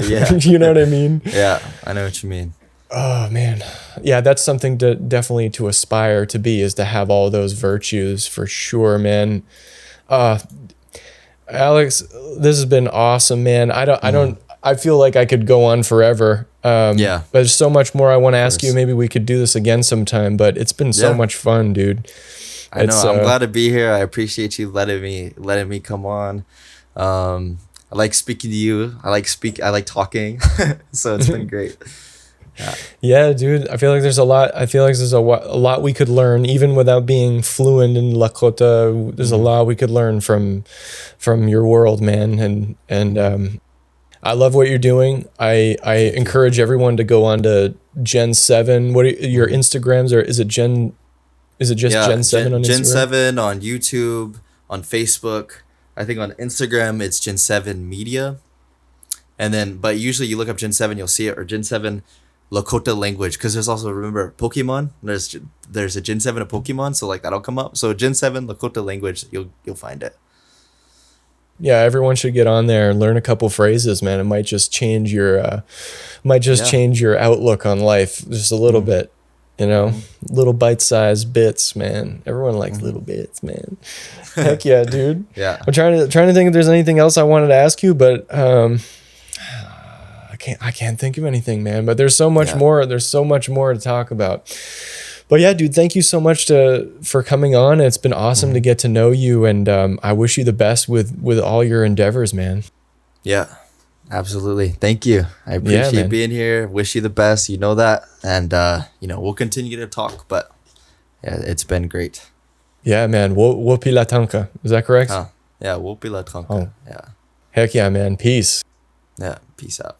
Yeah.
You know what I mean?
Yeah. I know what you mean.
Oh man. Yeah, that's something to definitely to aspire to be, is to have all those virtues for sure, man. Uh Alex, this has been awesome, man. I feel like I could go on forever.
Yeah.
But there's so much more I want to ask you.
course.
Maybe we could do this again sometime, but it's been so
Yeah.
much fun, dude.
I know.
It's
I'm glad to be here. I appreciate you letting me come on. I like speaking to you. I like talking. So it's been great.
yeah, dude. I feel like there's a lot. I feel like there's a lot we could learn, even without being fluent in Lakota. There's a lot we could learn from your world, man. And I love what you're doing. I encourage everyone to go on to Gen 7. What are your Instagrams, or is it Gen? Is it just
Yeah,
Gen 7 on
Gen
Instagram?
7 on YouTube, on Facebook. I think on Instagram it's Gen 7 Media. And then, but usually you look up Gen 7, you'll see it, or Gen 7 Lakota language, because there's also, remember, Pokemon. There's a Gen 7 of Pokemon, so like that'll come up. So Gen 7 Lakota language, you'll find it.
Yeah, everyone should get on there and learn a couple phrases, man. It might just change
Yeah.
change your outlook on life just a little bit, you know? Little bite-sized bits, man. Everyone likes little bits, man. Heck yeah, dude.
Yeah.
I'm trying to think if there's anything else I wanted to ask you, but I can't think of anything, man. But there's so much
Yeah.
more. There's so much more to talk about. But yeah, dude, thank you so much for coming on. It's been awesome to get to know you, and I wish you the best with all your endeavors, man.
Yeah. Absolutely. Thank you. I appreciate
man.
being here. Wish you the best. You know that. And, we'll continue to talk, but yeah, it's been great.
Yeah, man. Wopi tanka. Is that correct?
Yeah. Wopila tranka.
Oh.
Yeah.
Heck yeah, man. Peace.
Yeah. Peace out.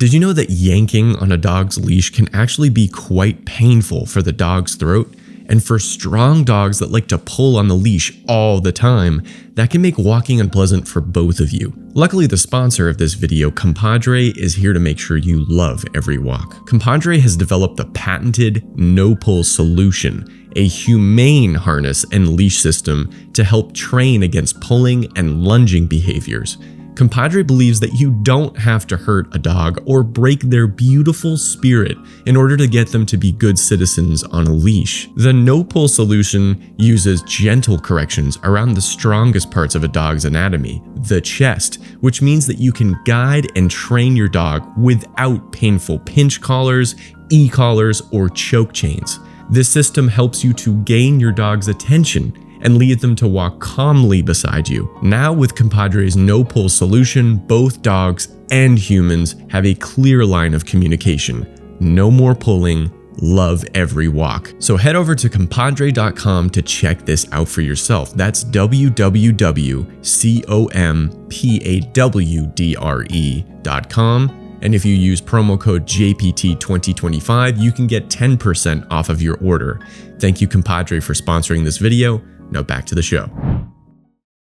Did you know that yanking on a dog's leash can actually be quite painful for the dog's throat? And for strong dogs that like to pull on the leash all the time, that can make walking unpleasant for both of you. Luckily, the sponsor of this video, Compadre, is here to make sure you love every walk. Compadre has developed the patented no-pull solution, a humane harness and leash system to help train against pulling and lunging behaviors. Compadre believes that you don't have to hurt a dog or break their beautiful spirit in order to get them to be good citizens on a leash. The no-pull solution uses gentle corrections around the strongest parts of a dog's anatomy, the chest, which means that you can guide and train your dog without painful pinch collars, e-collars, or choke chains. This system helps you to gain your dog's attention and lead them to walk calmly beside you. Now with Compadre's no-pull solution, both dogs and humans have a clear line of communication. No more pulling, love every walk. So head over to compadre.com to check this out for yourself. That's www.compadre.com. And if you use promo code JPT2025, you can get 10% off of your order. Thank you, Compadre, for sponsoring this video. Now back to the show.